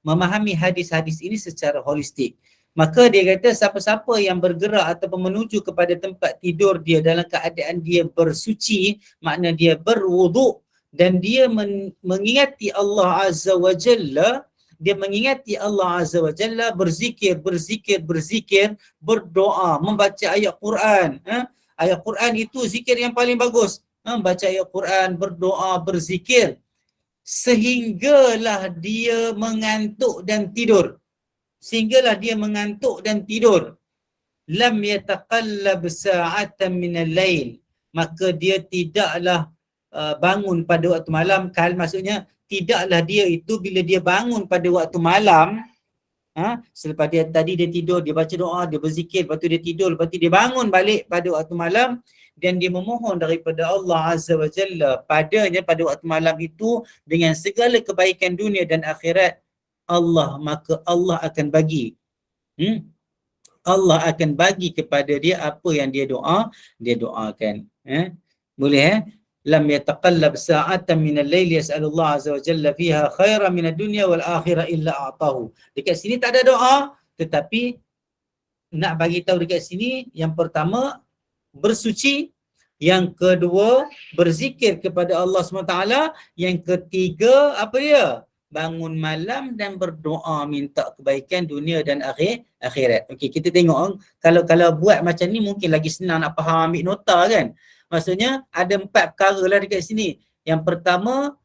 Memahami hadis-hadis ini secara holistik. Maka dia kata siapa-siapa yang bergerak ataupun menuju kepada tempat tidur dia dalam keadaan dia bersuci, makna dia berwuduk dan dia mengingati Allah Azza wa Jalla, dia mengingati Allah Azza wa Jalla, berzikir, berdoa, membaca ayat Quran. Ayat Quran itu zikir yang paling bagus. Baca ayat Quran, berdoa, berzikir. Sehinggalah dia mengantuk dan tidur. Lam yataqallab sa'atan minal lail. Maka dia tidaklah bangun pada waktu malam. Maksudnya tidaklah dia itu bila dia bangun pada waktu malam, selepas tadi dia tidur, dia baca doa, dia berzikir, lepas tu dia tidur, lepas tu dia bangun balik pada waktu malam dan dia memohon daripada Allah Azza wa Jalla padanya pada waktu malam itu dengan segala kebaikan dunia dan akhirat, maka Allah akan bagi. Allah akan bagi kepada dia apa yang dia doakan. Boleh lam yataqallab sa'atan min al-lail yas'alullah azza wa jalla fiha khairan min ad-dunya wal akhirah illa a'tahu. Dekat sini tak ada doa, tetapi nak bagi tahu dekat sini, yang pertama bersuci, yang kedua berzikir kepada Allah SWT, yang ketiga apa dia? Bangun malam dan berdoa minta kebaikan dunia dan akhirat. Okey, kita tengok kalau buat macam ni mungkin lagi senang nak faham, ambil nota kan. Maksudnya ada 4 perkara lah dekat sini. Yang pertama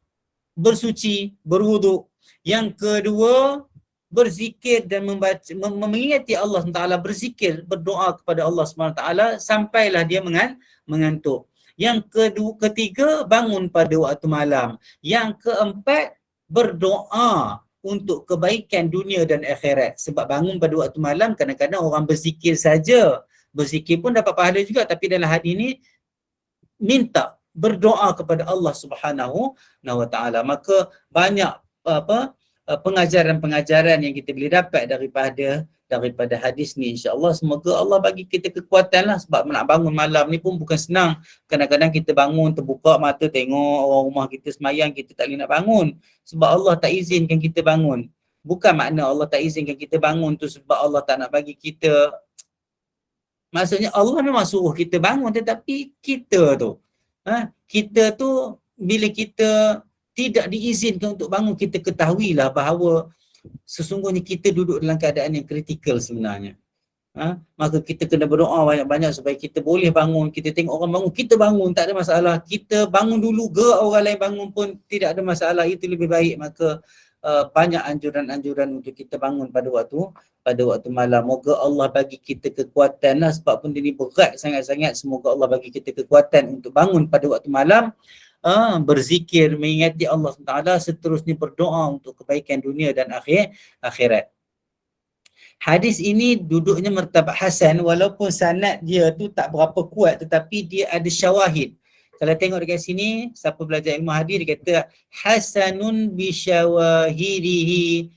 bersuci, berwuduk. Yang kedua berzikir dan mengingati Allah SWT, berzikir, berdoa kepada Allah SWT sampailah dia mengantuk. Yang ketiga bangun pada waktu malam. Yang keempat berdoa untuk kebaikan dunia dan akhirat. Sebab bangun pada waktu malam kadang-kadang orang berzikir saja. Berzikir pun dapat pahala juga, tapi dalam hadis ini minta berdoa kepada Allah Subhanahu wa taala. Maka banyak pengajaran-pengajaran yang kita boleh dapat daripada hadis ni, insya-Allah. Semoga Allah bagi kita kekuatan lah, sebab nak bangun malam ni pun bukan senang. Kadang-kadang kita bangun, terbuka mata tengok orang rumah kita semayang, kita tak boleh nak bangun sebab Allah tak izinkan kita bangun. Bukan makna Allah tak izinkan kita bangun tu sebab Allah tak nak bagi kita. Maksudnya Allah memang suruh kita bangun, tetapi kita tu bila kita tidak diizinkan untuk bangun, kita ketahuilah bahawa sesungguhnya kita duduk dalam keadaan yang kritikal sebenarnya. Maka kita kena berdoa banyak-banyak supaya kita boleh bangun. Kita tengok orang bangun, kita bangun, tak ada masalah. Kita bangun dulu, gerak orang lain bangun pun tidak ada masalah, itu lebih baik. Maka banyak anjuran-anjuran untuk kita bangun pada waktu malam. Moga Allah bagi kita kekuatan lah, sebab pun ini berat sangat-sangat. Semoga Allah bagi kita kekuatan untuk bangun pada waktu malam, berzikir, mengingati Allah SWT, seterusnya berdoa untuk kebaikan dunia dan akhirat. Hadis ini duduknya martabat hasan, walaupun sanad dia tu tak berapa kuat, tetapi dia ada syawahid. Kalau tengok dekat sini, siapa belajar ilmu hadis, dia kata hasanun bi syawahidihi.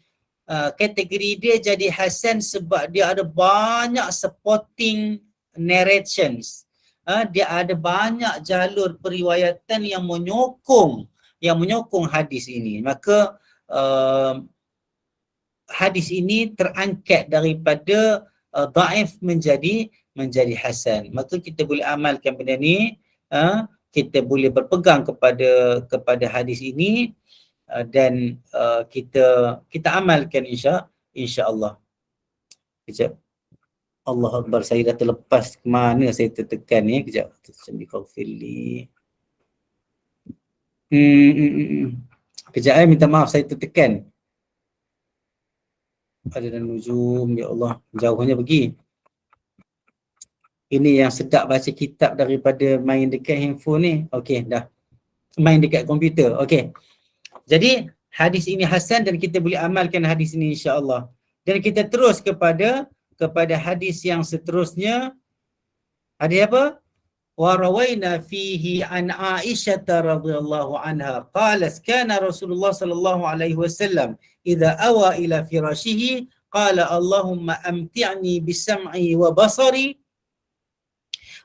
Kategori dia jadi hasan sebab dia ada banyak supporting narrations. Dia ada banyak jalur periwayatan yang menyokong hadis ini. Maka hadis ini terangkat daripada dhaif menjadi hasan. Maka kita boleh amalkan benda ni, kita boleh berpegang kepada hadis ini, dan kita amalkan insya-Allah. Kejap. Allah Akbar, saya dah terlepas ke mana saya tertekan ni. Kejap. Bismillahirrahmanirrahim. Kejap, minta maaf saya tertekan. Ada dan nujum, ya Allah, jauhnya pergi. Ini yang sedap baca kitab daripada main dekat handphone ni. Okey, dah. Main dekat komputer. Okey. Jadi hadis ini hasan dan kita boleh amalkan hadis ini insya-Allah. Dan kita terus kepada hadis yang seterusnya. Hadis apa? Wa rawaina fihi an Aisyah radhiyallahu anha qalat kana Rasulullah sallallahu alaihi wasallam idza awa ila firashihi qala Allahumma amti'ni bisam'i wa basari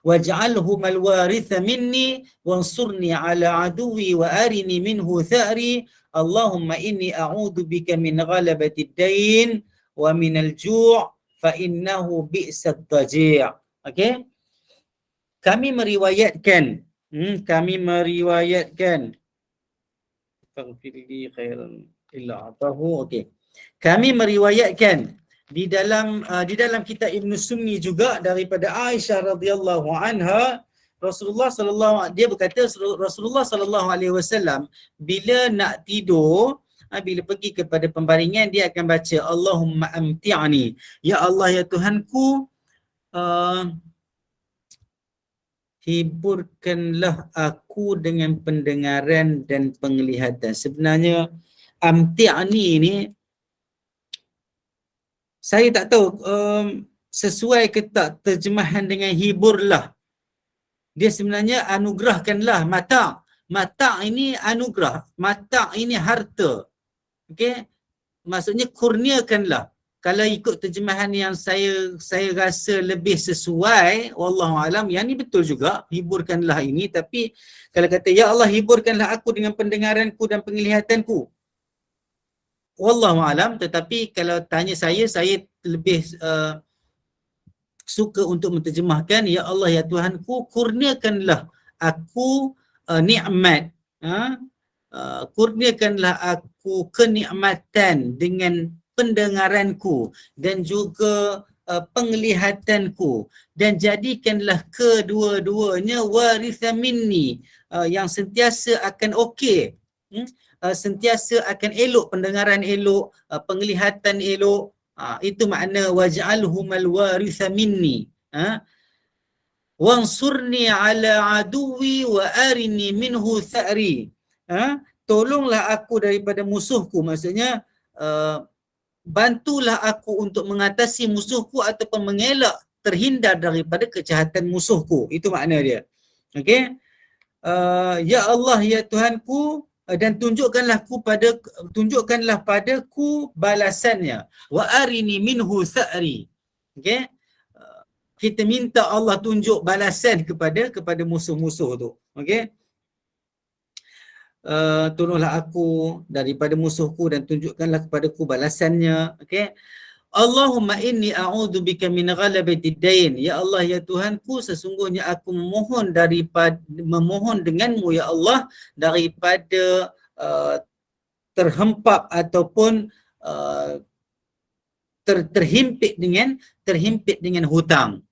waj'alhuma alwaritha minni wansurni ala aduwi wa arini minhu tha'ri Allahumma inni a'udzu bika min ghalabati ad-dain wa min al-ju' fa innahu bi'sat taji'. Okey, kami meriwayatkan faghfirli khairan illa atahu. Okey, kami meriwayatkan di dalam kitab Ibn Sunni juga daripada Aisyah radhiyallahu anha, Rasulullah sallallahu alaihi wasallam bila nak tidur, bila pergi kepada pembaringan, dia akan baca Allahumma amti'ni, ya Allah ya Tuhanku, hiburkanlah aku dengan pendengaran dan penglihatan. Sebenarnya amti'ni ni saya tak tahu sesuai ke tak terjemahan dengan hiburlah. Dia sebenarnya anugerahkanlah. Mata ini anugerah, mata ini harta. Okey, maksudnya kurniakanlah. Kalau ikut terjemahan yang saya rasa lebih sesuai, wallahu alam, yang ni betul juga, hiburkanlah ini. Tapi kalau kata ya Allah hiburkanlah aku dengan pendengaranku dan penglihatanku, wallahu alam. Tetapi kalau tanya saya lebih suka untuk menterjemahkan ya Allah ya Tuhanku, kurniakanlah aku nikmat, kurniakanlah aku kenikmatan dengan pendengaranku dan juga penglihatanku, dan jadikanlah kedua-duanya waritha minni, yang sentiasa akan okey, sentiasa akan elok, pendengaran elok, penglihatan elok. Itu makna waj'alhumal waritha minni. Wansurni ala aduwi wa arini minhu tha'ri. Tolonglah aku daripada musuhku, maksudnya bantulah aku untuk mengatasi musuhku ataupun mengelak, terhindar daripada kejahatan musuhku. Itu makna dia. Okey. Ya Allah ya Tuhanku, dan tunjukkanlah padaku balasannya. Wa arini minhu tha'ri. Okey. Kita minta Allah tunjuk balasan kepada musuh-musuh tu. Okey. Tolonglah aku daripada musuhku dan tunjukkanlah kepadaku balasannya. Okey. Allahumma inni a'udzu bika min ghalabati ad-dain. Ya Allah ya Tuhanku, sesungguhnya aku memohon denganmu ya Allah daripada terhempap ataupun terhimpit dengan hutang.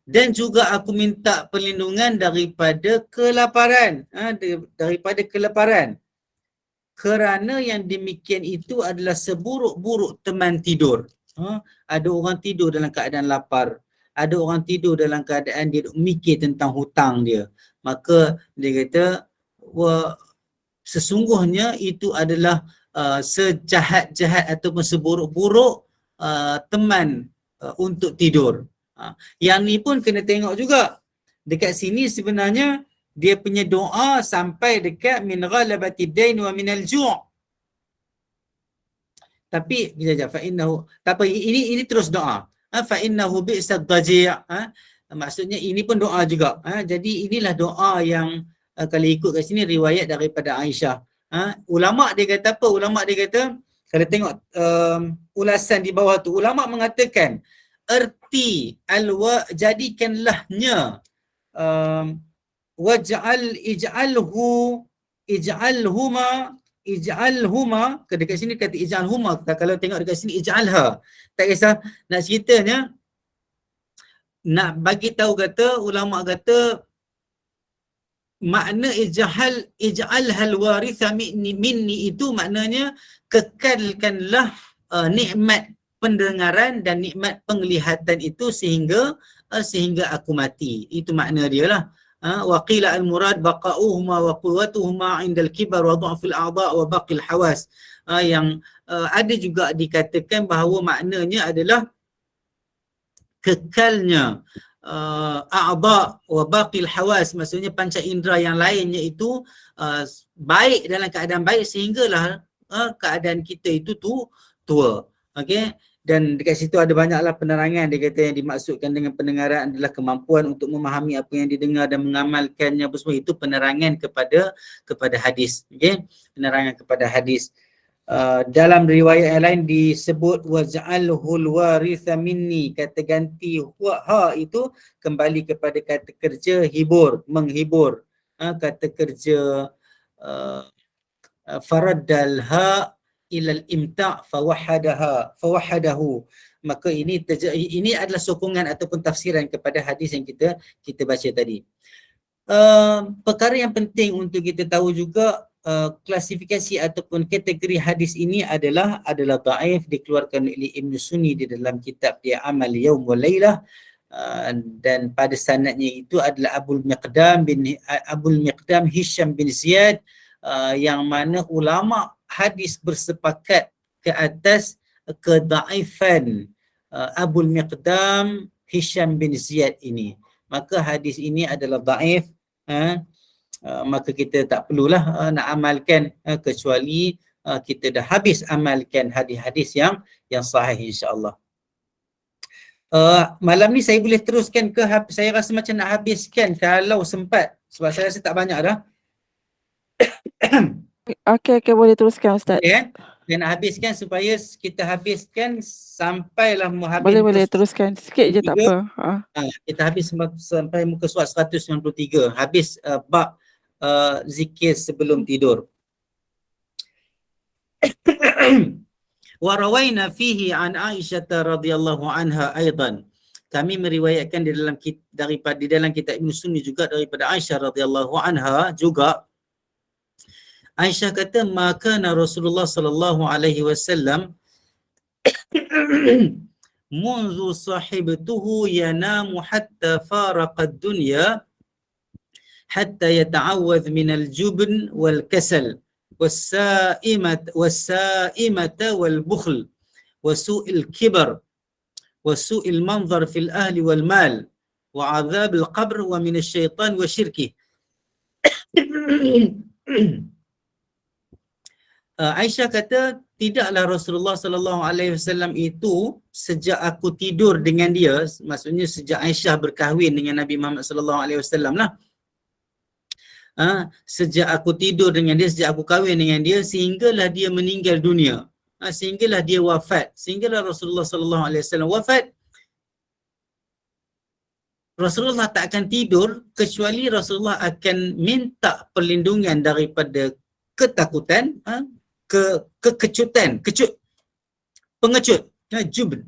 Dan juga aku minta perlindungan daripada kelaparan, kerana yang demikian itu adalah seburuk-buruk teman tidur. Ada orang tidur dalam keadaan lapar, ada orang tidur dalam keadaan dia mikir tentang hutang dia. Maka dia kata, sesungguhnya itu adalah sejahat-jahat ataupun seburuk-buruk teman untuk tidur. Yang ni pun kena tengok juga. Dekat sini sebenarnya dia punya doa sampai dekat min ghalabati dain wa minal ju'. Tapi kejap, fa innahu, tak apa, ini terus doa. Fa innahu bi'sat daji'. Maksudnya ini pun doa juga. Jadi inilah doa yang kalau ikut kat sini riwayat daripada Aisyah. Ulama dia kata apa? Ulama dia kata, kalau tengok ulasan di bawah tu, ulama mengatakan erti jadikanlahnya ij'alhuma, dekat sini kata ij'alhuma, kalau tengok dekat sini ij'alha, tak kisah. Nak ceritanya, nak bagi tahu, kata ulama kata makna ij'alhal waritha minni itu maknanya kekalkanlah nikmat pendengaran dan nikmat penglihatan itu sehingga aku mati. Itu makna dia lah. wa qila al-murad baqa'uhuma wa quwwatuhuma 'inda al-kibar wa dha'fil a'dha' wa baqil hawas. Yang ada juga dikatakan bahawa maknanya adalah kekalnya a'dha' wa baqil hawas, maksudnya panca indera yang lainnya itu baik, dalam keadaan baik sehinggalah keadaan kita itu tua. Okey, dan dekat situ ada banyaklah penerangan. Dia kata yang dimaksudkan dengan pendengaran adalah kemampuan untuk memahami apa yang didengar dan mengamalkannya apa semua. Itu penerangan kepada hadis. Okey, penerangan kepada hadis. Dalam riwayat yang lain disebut waj'alhul waritha minni, kata ganti ha itu kembali kepada kata kerja hibur, menghibur. Kata kerja faraddal ha ilal imta' fawahadahu. Maka ini adalah sokongan ataupun tafsiran kepada hadis yang kita baca tadi. Perkara yang penting untuk kita tahu juga, klasifikasi ataupun kategori hadis ini adalah dhaif, dikeluarkan oleh Ibn Sunni di dalam kitab dia Amal Yaum wal Lailah, dan pada sanadnya itu adalah Abul Miqdam Hisham bin Ziyad, yang mana ulama hadis bersepakat ke atas kedhaifan Abul Miqdam Hisham bin Ziyad ini. Maka hadis ini adalah dhaif. Maka kita tak perlulah nak amalkan, kecuali kita dah habis amalkan hadis-hadis yang sahih, insya-Allah. Malam ni saya boleh teruskan ke, saya rasa macam nak habiskan kalau sempat, sebab saya rasa tak banyak dah. Okey, boleh teruskan Ustaz. Okay, dan nak habiskan supaya kita habiskan sampailah habis. Boleh teruskan sikit je, tak apa. Kita habis sampai muka surat 193, habis bab zikir sebelum tidur. Wa rawaina fihi an Aisyah radhiyallahu anha aidan. Kami meriwayatkan di dalam kitab Ibn Sunni juga daripada Aisyah radhiyallahu anha juga. Aisyah kata, maka Rasulullah sallallahu alaihi wasallam منذ صحبته ينام حتى فارق الدنيا حتى يتعوذ من الجبن والكسل والسائمة والبخل وسوء الكبر وسوء المنظر في الأهل والمال وعذاب القبر ومن الشيطان وشركه. Aisyah kata, tidaklah Rasulullah sallallahu alaihi wasallam itu sejak aku tidur dengan dia, maksudnya sejak Aisyah berkahwin dengan Nabi Muhammad sallallahu alaihi wasallam lah. Sejak aku tidur dengan dia, sejak aku kahwin dengan dia, sehinggalah dia meninggal dunia. Sehinggalah dia wafat. Sehinggalah Rasulullah sallallahu alaihi wasallam wafat. Rasulullah tak akan tidur kecuali Rasulullah akan minta perlindungan daripada ketakutan, kekecutan, pengecut, jubn,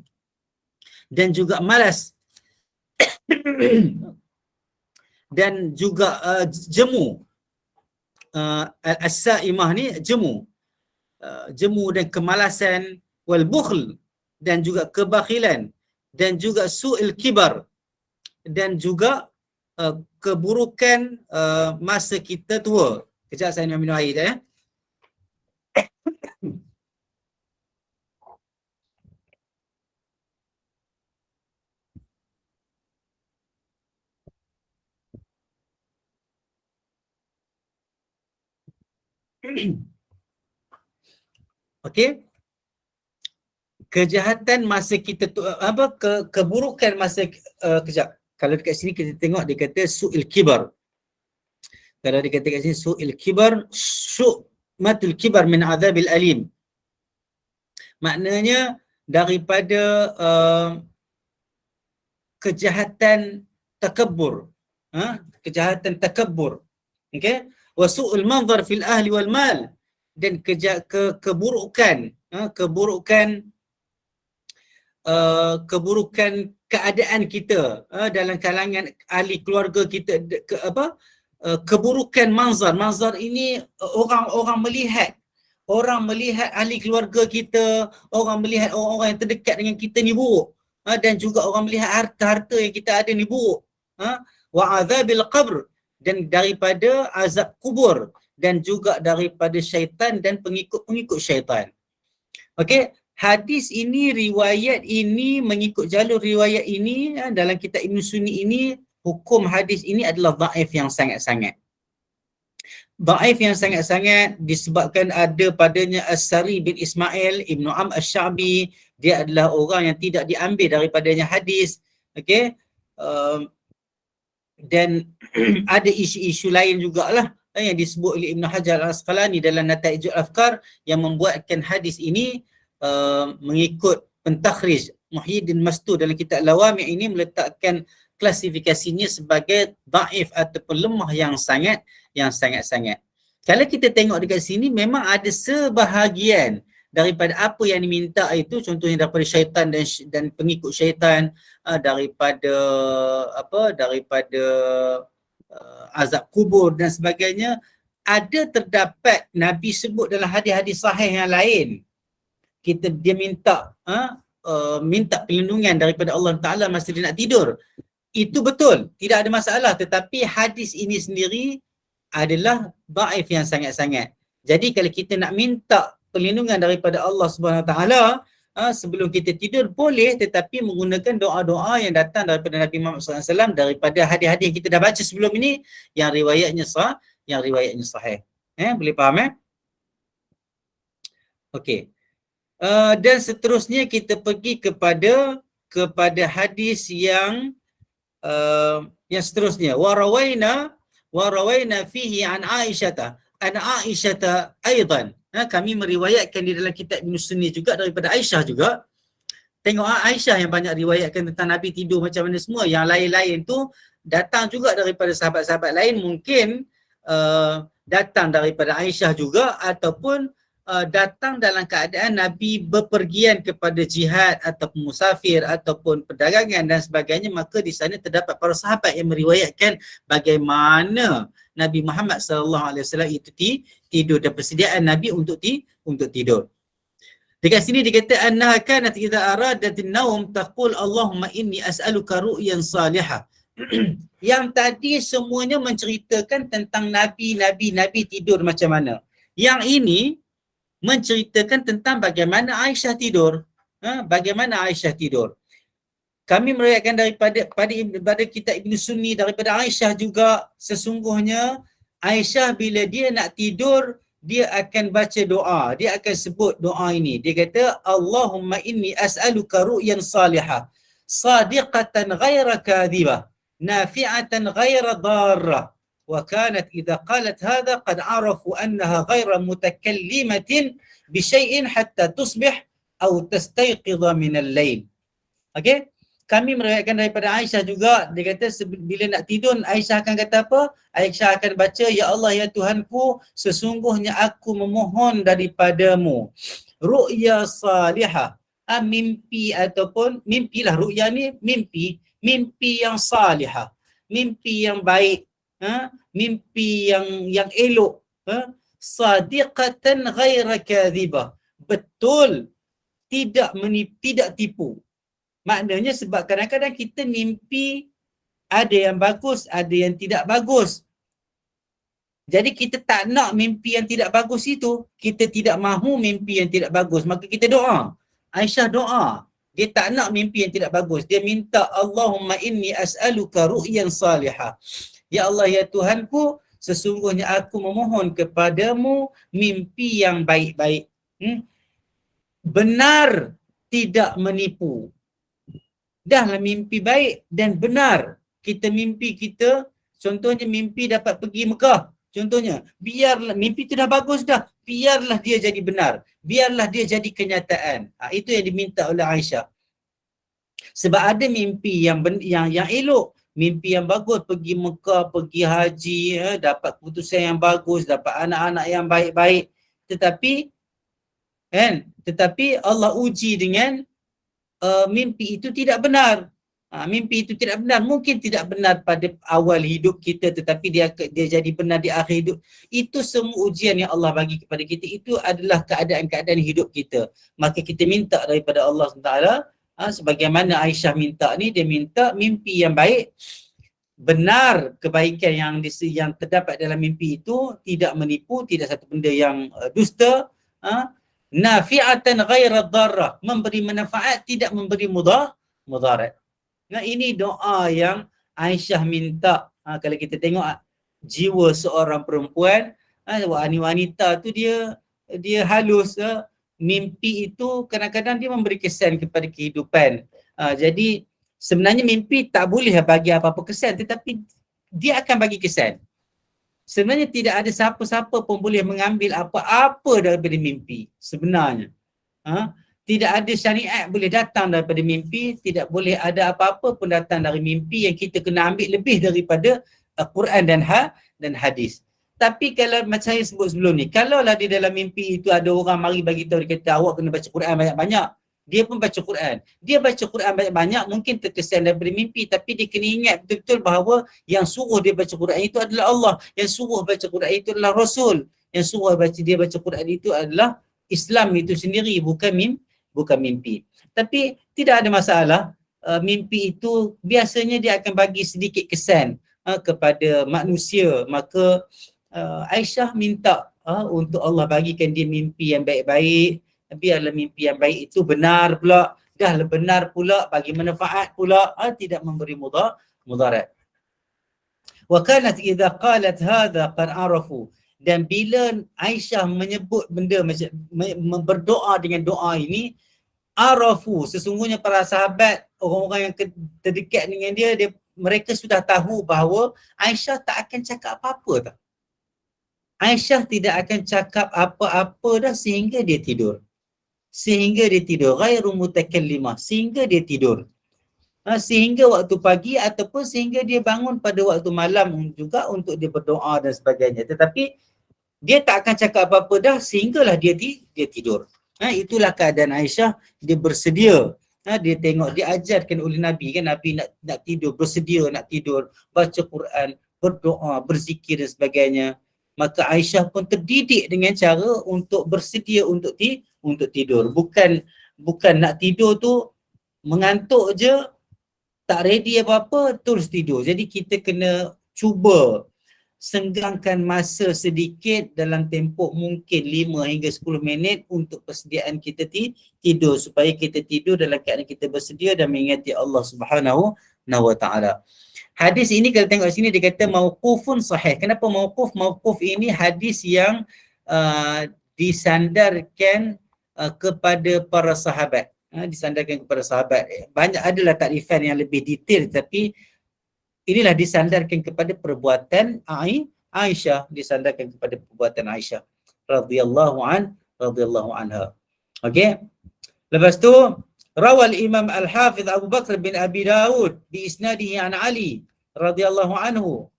dan juga malas, dan juga jemu. As-sa'imah ni jemu, dan kemalasan, wal bukhl, dan juga kebakhilan, dan juga su'il kibar, dan juga keburukan masa kita tua. Kejap saya nak minum air dah ya. Okey. Kejahatan masa kita tu, keburukan masa kejap. Kalau dekat sini kita tengok dia kata su'il kibar. Kalau dia kata kat sini su'il kibar, matul kibar min azabil alim. Maknanya daripada kejahatan takabur. Kejahatan takabur. Okey? Wa su'ul manzar fil ahli wal mal, dan keburukan keadaan kita dalam kalangan ahli keluarga kita, keburukan manzar ini orang melihat ahli keluarga kita, orang melihat orang-orang yang terdekat dengan kita ni buruk, dan juga orang melihat harta-harta yang kita ada ni buruk. Wa azabil qabr, dan daripada azab kubur dan juga daripada syaitan dan pengikut-pengikut syaitan. Okey, hadis ini, riwayat ini, mengikut jalur riwayat ini dalam kitab Ibn Sunni ini, hukum hadis ini adalah dhaif yang sangat-sangat. Dhaif yang sangat-sangat disebabkan ada padanya As-Sari bin Ismail Ibn Am Ash-Sha'bi. Dia adalah orang yang tidak diambil daripadanya hadis. Okey, dan ada isu-isu lain jugalah yang disebut oleh Ibn Hajar Al-Asqalani dalam Nataijul Afkar yang membuatkan hadis ini mengikut pentakhrij Muhyiddin Mastur dalam kitab Lawami' ini meletakkan klasifikasinya sebagai dhaif ataupun lemah yang sangat-sangat. Kalau kita tengok dekat sini memang ada sebahagian daripada apa yang diminta itu, contohnya daripada syaitan dan pengikut syaitan, daripada azab kubur dan sebagainya, ada terdapat Nabi sebut dalam hadis-hadis sahih yang lain. Dia minta perlindungan daripada Allah Ta'ala masa dia nak tidur. Itu betul, tidak ada masalah, tetapi hadis ini sendiri adalah dhaif yang sangat-sangat. Jadi kalau kita nak minta perlindungan daripada Allah Subhanahu Wa Taala sebelum kita tidur boleh, tetapi menggunakan doa-doa yang datang daripada Nabi Muhammad SAW daripada hadis-hadis yang kita dah baca sebelum ini yang riwayatnya sahih. Boleh faham Okey. Dan seterusnya kita pergi kepada hadis yang seterusnya. Warawaina fihi an Aisyata aidan. Kami meriwayatkan di dalam kitab Ibn Sunni juga daripada Aisyah juga. Tengok Aisyah yang banyak riwayatkan tentang Nabi tidur macam mana semua. Yang lain-lain tu datang juga daripada sahabat-sahabat lain, mungkin datang daripada Aisyah juga, ataupun datang dalam keadaan Nabi bepergian kepada jihad ataupun musafir ataupun perdagangan dan sebagainya, maka di sana terdapat para sahabat yang meriwayatkan bagaimana Nabi Muhammad SAW itu tidur dan persediaan Nabi untuk tidur. Dekat sini dikata annaha kanat idza aradat an-naum taqul Allahumma inni as'aluka ru'yan salihah. Yang tadi semuanya menceritakan tentang Nabi tidur macam mana. Yang ini menceritakan tentang bagaimana Aisyah tidur. Bagaimana Aisyah tidur. Kami meriwayatkan daripada kitab Ibn Sunni daripada Aisyah juga, sesungguhnya Aisyah bila dia nak tidur, dia akan baca doa. Dia akan sebut doa ini. Dia kata, Allahumma inni as'aluka ru'yan salihah, sadiqatan ghaira kadhibah, nafi'atan ghaira darrah. وكانت إذا قالت هذا قد عرفوا أنها غير متكلمة بشيء حتى تصبح أو تستيقظ من الليل. Okey, kami meriwayatkan daripada Aisyah juga, dia kata bila nak tidur Aisyah akan kata apa? Aisyah akan baca, ya Allah ya Tuhanku, sesungguhnya aku memohon daripadamu ru'ya salihah, mimpi ataupun mimpilah, ru'ya ni mimpi yang salihah, mimpi yang baik, mimpi yang elok, sadiqatan ghaira kadhibah, betul, tidak tipu. Maknanya sebab kadang-kadang kita mimpi ada yang bagus, ada yang tidak bagus. Jadi kita tak nak mimpi yang tidak bagus itu, kita tidak mahu mimpi yang tidak bagus, maka kita doa. Aisyah doa, dia tak nak mimpi yang tidak bagus, dia minta Allahumma inni as'aluka ru'yan salihah. Ya Allah ya Tuhanku, sesungguhnya aku memohon kepadamu mimpi yang baik-baik. Benar, tidak menipu. Dahlah mimpi baik dan benar. Kita mimpi kita, contohnya mimpi dapat pergi Mekah. Contohnya, biarlah mimpi itu dah bagus dah, biarlah dia jadi benar. Biarlah dia jadi kenyataan. Itu yang diminta oleh Aisyah. Sebab ada mimpi yang elok, mimpi yang bagus, pergi Mekah, pergi haji, dapat keputusan yang bagus, dapat anak-anak yang baik-baik. Tetapi Allah uji dengan mimpi itu tidak benar. Mimpi itu tidak benar. Mungkin tidak benar pada awal hidup kita, tetapi dia jadi benar di akhir hidup. Itu semua ujian yang Allah bagi kepada kita. Itu adalah keadaan-keadaan hidup kita. Maka kita minta daripada Allah SWT, sebagaimana Aisyah minta ni, dia minta mimpi yang baik benar kebaikan yang terdapat dalam mimpi itu, tidak menipu, tidak satu benda yang dusta, nafi'atan ghaira dharrah, memberi manfaat, tidak memberi mudarat. Nah, ini doa yang Aisyah minta. Kalau kita tengok jiwa seorang perempuan, wanita tu dia halus. Mimpi itu kadang-kadang dia memberi kesan kepada kehidupan. Jadi sebenarnya mimpi tak boleh bagi apa-apa kesan, tetapi dia akan bagi kesan. Sebenarnya tidak ada siapa-siapa pun boleh mengambil apa-apa daripada mimpi sebenarnya. Tidak ada syariat boleh datang daripada mimpi, tidak boleh ada apa-apa pun datang dari mimpi yang kita kena ambil lebih daripada Quran dan hadis. Tapi kalau macam saya sebut sebelum ni, kalaulah di dalam mimpi itu ada orang mari bagi tahu, dia kata awak kena baca Quran banyak-banyak, dia pun baca Quran. Dia baca Quran banyak-banyak, mungkin terkesan daripada mimpi, tapi dia kena ingat betul-betul bahawa yang suruh dia baca Quran itu adalah Allah, yang suruh baca Quran itu adalah Rasul, yang suruh dia baca Quran itu adalah Islam itu sendiri, bukan mimpi. Tapi tidak ada masalah. Mimpi itu biasanya dia akan bagi sedikit kesan kepada manusia. Maka Aisyah minta untuk Allah bagikan dia mimpi yang baik-baik. Biarlah mimpi yang baik itu benar pula. Dah benar pula, bagi manfaat pula, tidak memberi mudarat. Wa kanat idza qalat hadha qad arafu. Dan bila Aisyah menyebut benda macam berdoa dengan doa ini, arafu, sesungguhnya para sahabat, orang-orang yang terdekat dengan dia, mereka sudah tahu bahawa Aisyah tak akan cakap apa-apa tak. Aisyah tidak akan cakap apa-apa dah sehingga dia tidur. Ghairu mutakallimah, sehingga dia tidur. Sehingga waktu pagi ataupun sehingga dia bangun pada waktu malam juga untuk dia berdoa dan sebagainya. Tetapi dia tak akan cakap apa-apa dah sehinggalah dia tidur. Itulah keadaan Aisyah, dia bersedia. Dia tengok, diajarkan oleh Nabi kan, Nabi nak tidur, bersedia nak tidur, baca Quran, berdoa, berzikir dan sebagainya. Maka Aisyah pun terdidik dengan cara untuk bersedia untuk tidur. Bukan nak tidur tu mengantuk je, tak ready apa-apa, terus tidur. Jadi kita kena cuba senggangkan masa sedikit dalam tempoh mungkin 5 hingga 10 minit untuk persediaan kita tidur, supaya kita tidur dalam keadaan kita bersedia dan mengingati Allah Subhanahu wa taala. Hadis ini kalau tengok sini dia kata mauqufun sahih. Kenapa mauquf? Mauquf ini hadis yang disandarkan kepada para sahabat. Disandarkan kepada sahabat. Banyak adalah takrifan yang lebih detail, tapi inilah disandarkan kepada perbuatan Aisyah, disandarkan kepada perbuatan Aisyah radhiyallahu anha. Okey. Lepas tu rawal Imam Al-Hafiz Abu Bakr bin Abi Daud bi isnadihi an Ali radhiyallahu anhu.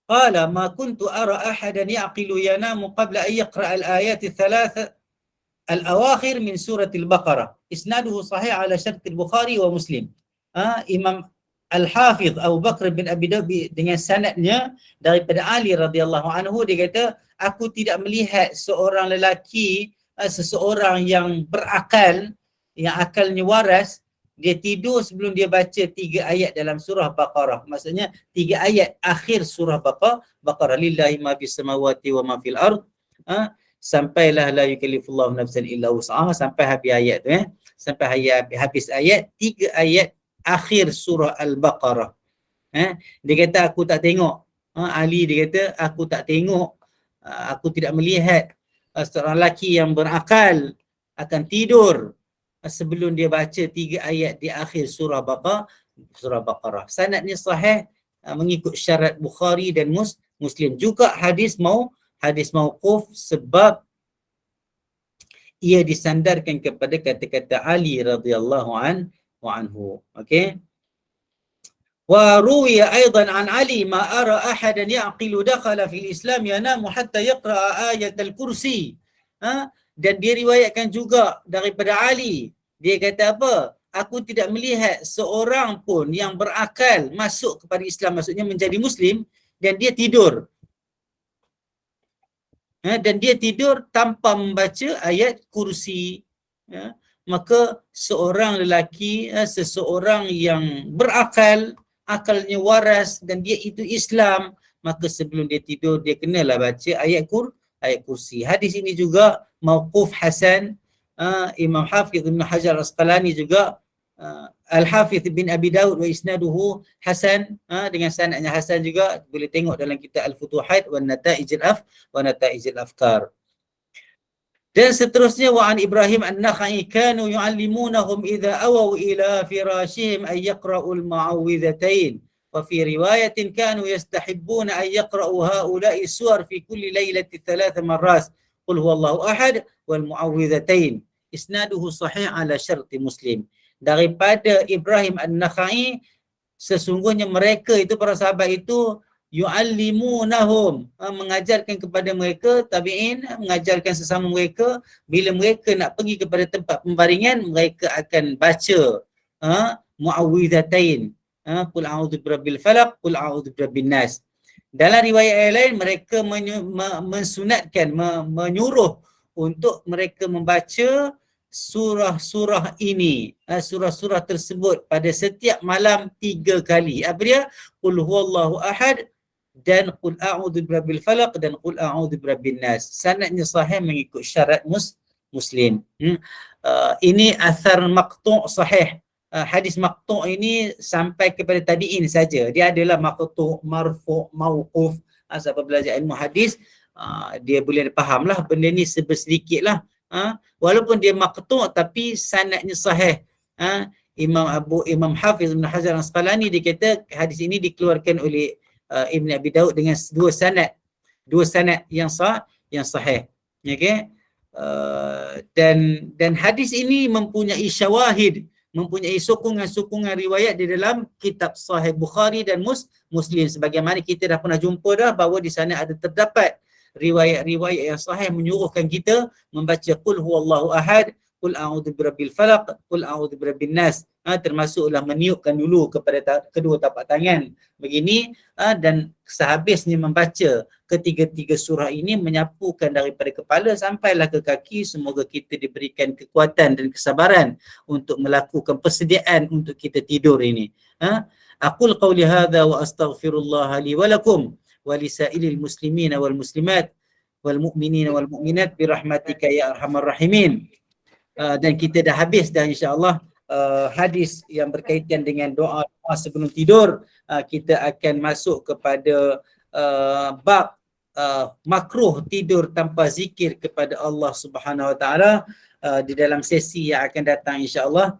Qala ma kuntu ara ahadan yaqilu yanamu qabla an yaqra al-ayat al-thalath al-awakhir min surah al-Baqarah. Isnaduhu sahih ala syart al-Bukhari wa Muslim. Imam Al-Hafiz Abu Bakr bin Abi Daud dengan sanadnya daripada Ali radhiyallahu anhu, dia kata aku tidak melihat seorang lelaki, seseorang yang berakal, yang akalnya waras, dia tidur sebelum dia baca 3 ayat dalam surah Baqarah. Maksudnya 3 ayat akhir surah Baqarah. Lillahi ma fis samawati wa ma fil ard. Sampailah la yukallifullahu nafsan illa wus'aha, sampai habis ayat tu sampai habis ayat 3 ayat akhir surah Al-Baqarah. Dia kata aku tak tengok. Ali dia kata aku tak tengok, aku tidak melihat seorang lelaki yang berakal akan tidur sebelum dia baca 3 ayat di akhir surah Baqarah. Sanadnya sahih mengikut syarat Bukhari dan Muslim. Juga hadis mauquf sebab ia disandarkan kepada kata-kata Ali radhiyallahu anhu. Okey. Wa ruwiya aidan an Ali ma ara ahadan yaqilu dakhala fil Islam yanamu hatta yaqra ayat al-kursi. Dan diriwayatkan juga daripada Ali, dia kata apa? Aku tidak melihat seorang pun yang berakal masuk kepada Islam, maksudnya menjadi Muslim, dan dia tidur. Dan dia tidur tanpa membaca ayat kursi. Maka seorang lelaki, seseorang yang berakal, akalnya waras dan dia itu Islam, maka sebelum dia tidur dia kenalah baca ayat kursi. Hadis ini juga mauquf hasan. Imam Hafiz Ibn Hajar Al-Asqalani juga Al-Hafiz bin Abi Daud wa isnaduhu hasan, dengan sanadnya hasan juga, boleh tengok dalam kitab Al-Futuhat wa Nata'ijul Afkar. Dan seterusnya wa an Ibrahim an-Nakhai kanu yu'allimunahum idza awaw ila firashihim ay yaqra'ul ma'awwidhatain wa fi riwayatin kanu yastahibbuna ay yaqra'u haula'i suwar fi kulli lailati 3 marrat qul huwallahu ahad wal mu'awwidhatain. Isnaduhu sahih ala syarti Muslim. Daripada Ibrahim an-Nakhai, sesungguhnya mereka itu, para sahabat itu, yu'allimunahum, mengajarkan kepada mereka, tabi'in mengajarkan sesama mereka, bila mereka nak pergi kepada tempat pembaringan, mereka akan baca mu'awwidhatain, qul a'udzu birabbil falaq, qul a'udzu birabbin nas. Dalam riwayat yang lain, mereka mensunatkan, menyuruh untuk mereka membaca surah-surah ini, surah-surah tersebut pada setiap malam 3 kali. Apa dia? Qul huwallahu ahad dan qul a'udzu birabbil falaq dan qul a'udzu birabbin nas. Sanadnya sahih mengikut syarat Muslim. Ini athar maqtu' sahih. Hadis maqtu' ini sampai kepada tabi'in saja. Dia adalah maqtu', marfu', mauquf. Siapa belajar ilmu hadis, dia boleh fahamlah benda ni sedikit lah. Walaupun dia maqtu' tapi sanadnya sahih. Imam Hafiz Ibn Hajar Al-Asqalani dia kata hadis ini dikeluarkan oleh Ibn Abi Daud dengan dua sanad yang sahih. Okey. Dan hadis ini mempunyai syawahid, mempunyai sokongan-sokongan riwayat di dalam kitab Sahih Bukhari dan Muslim, sebagaimana kita dah pernah jumpa dah bahawa di sana ada terdapat riwayat yang sahih menyuruhkan kita membaca qul huwallahu ahad, qul a'udzu birabbil falaq, qul a'udzu birabbin nas. Termasuklah meniupkan dulu kepada kedua tapak tangan begini, dan sehabisnya membaca ketiga-tiga surah ini, menyapukan daripada kepala sampailah ke kaki. Semoga kita diberikan kekuatan dan kesabaran untuk melakukan persediaan untuk kita tidur ini. Aqul qawli hadha wa astaghfirullah li wa lakum wa lisailil muslimina wal muslimat wal mu'minina wal mu'minat birahmatika ya arhamar rahimin. Dan kita dah habis dah insya-Allah hadis yang berkaitan dengan doa sebelum tidur. Kita akan masuk kepada bab makruh tidur tanpa zikir kepada Allah Subhanahu Wa Taala di dalam sesi yang akan datang insya-Allah.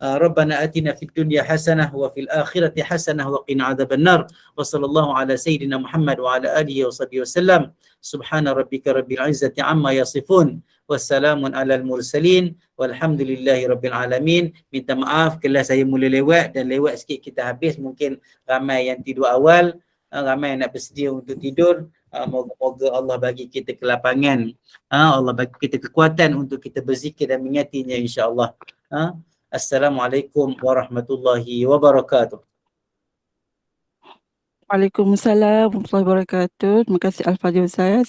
Rabbana atina fid dunya hasanah wa fil akhirati hasanah wa qina adzabannar. Wa sallallahu ala sayyidina Muhammad wa ala alihi wa sahbihi wasallam. Subhana rabbika rabbil izzati amma yasifun. Wassalamun alal mursalin walhamdulillahi rabbil alamin. Minta maaf kelas saya mula lewat dan lewat sikit kita habis. Mungkin ramai yang tidur awal, ramai yang nak bersedia untuk tidur. Moga-moga Allah bagi kita kelapangan, Allah bagi kita kekuatan untuk kita berzikir dan mengingatinya insya-Allah. Assalamualaikum warahmatullahi wabarakatuh. Waalaikumsalam warahmatullahi wabarakatuh. Terima kasih Al-Fadhil Ustaz.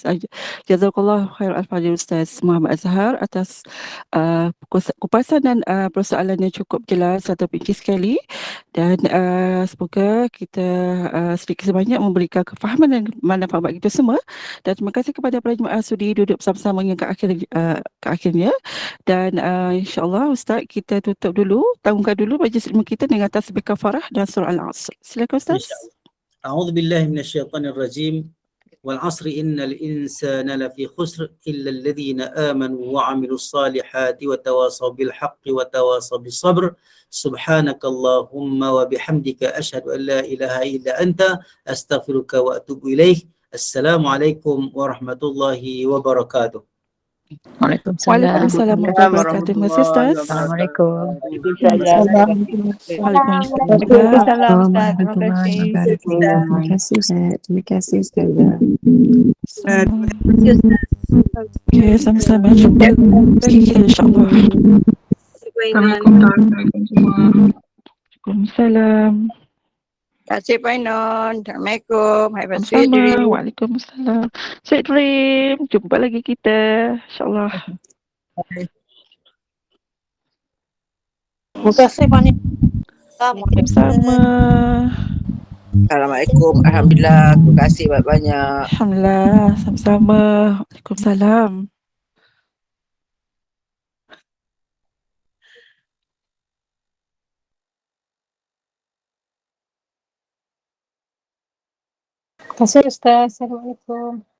Jazakallah khair Al-Fadhil Ustaz Muhammad Azhar atas kupasan dan persoalan yang cukup jelas atau rinci sekali, dan semoga kita sedikit sebanyak memberikan kefahaman dan manfaat bagi kita semua. Dan terima kasih kepada para jemaah sudi duduk bersama-sama hingga ke akhirnya. Dan insya-Allah Ustaz kita tutup dulu, tangguhkan dulu majlis ilmu kita dengan tasbih kafarah dan surah Al-Asr. Silakan Ustaz. A'udzu billahi minasyaitonir rajim. Wal 'asri innal insana lafi khusr illa alladhina amanu wa 'amilus salihati wa tawasaw bil haqqi wa tawasaw bis sabr. Subhanakallahumma wa bihamdika asyhadu an la ilaha illa anta astaghfiruka wa atubu ilaik. Assalamualaikum warahmatullahi wabarakatuh. Waalaikumsalam warahmatullahi wabarakatuh. Terima kasih Ustaz. Assalamualaikum. Waalaikumsalam. Terima kasih Ustaz. Terima kasih Ustaz. Okay, sama-sama. Jumpa lagi insya-Allah. Waalaikumsalam. Terima kasih Pak Inon. Assalamualaikum. Have a sweet dream. Waalaikumsalam. Sweet dream. Jumpa lagi kita insya-Allah. Terima kasih Pak Inon. Sama-sama. Assalamualaikum. Alhamdulillah. Terima kasih banyak-banyak. Alhamdulillah. Sama-sama. Waalaikumsalam. Terima kasih Ustaz. Assalamualaikum.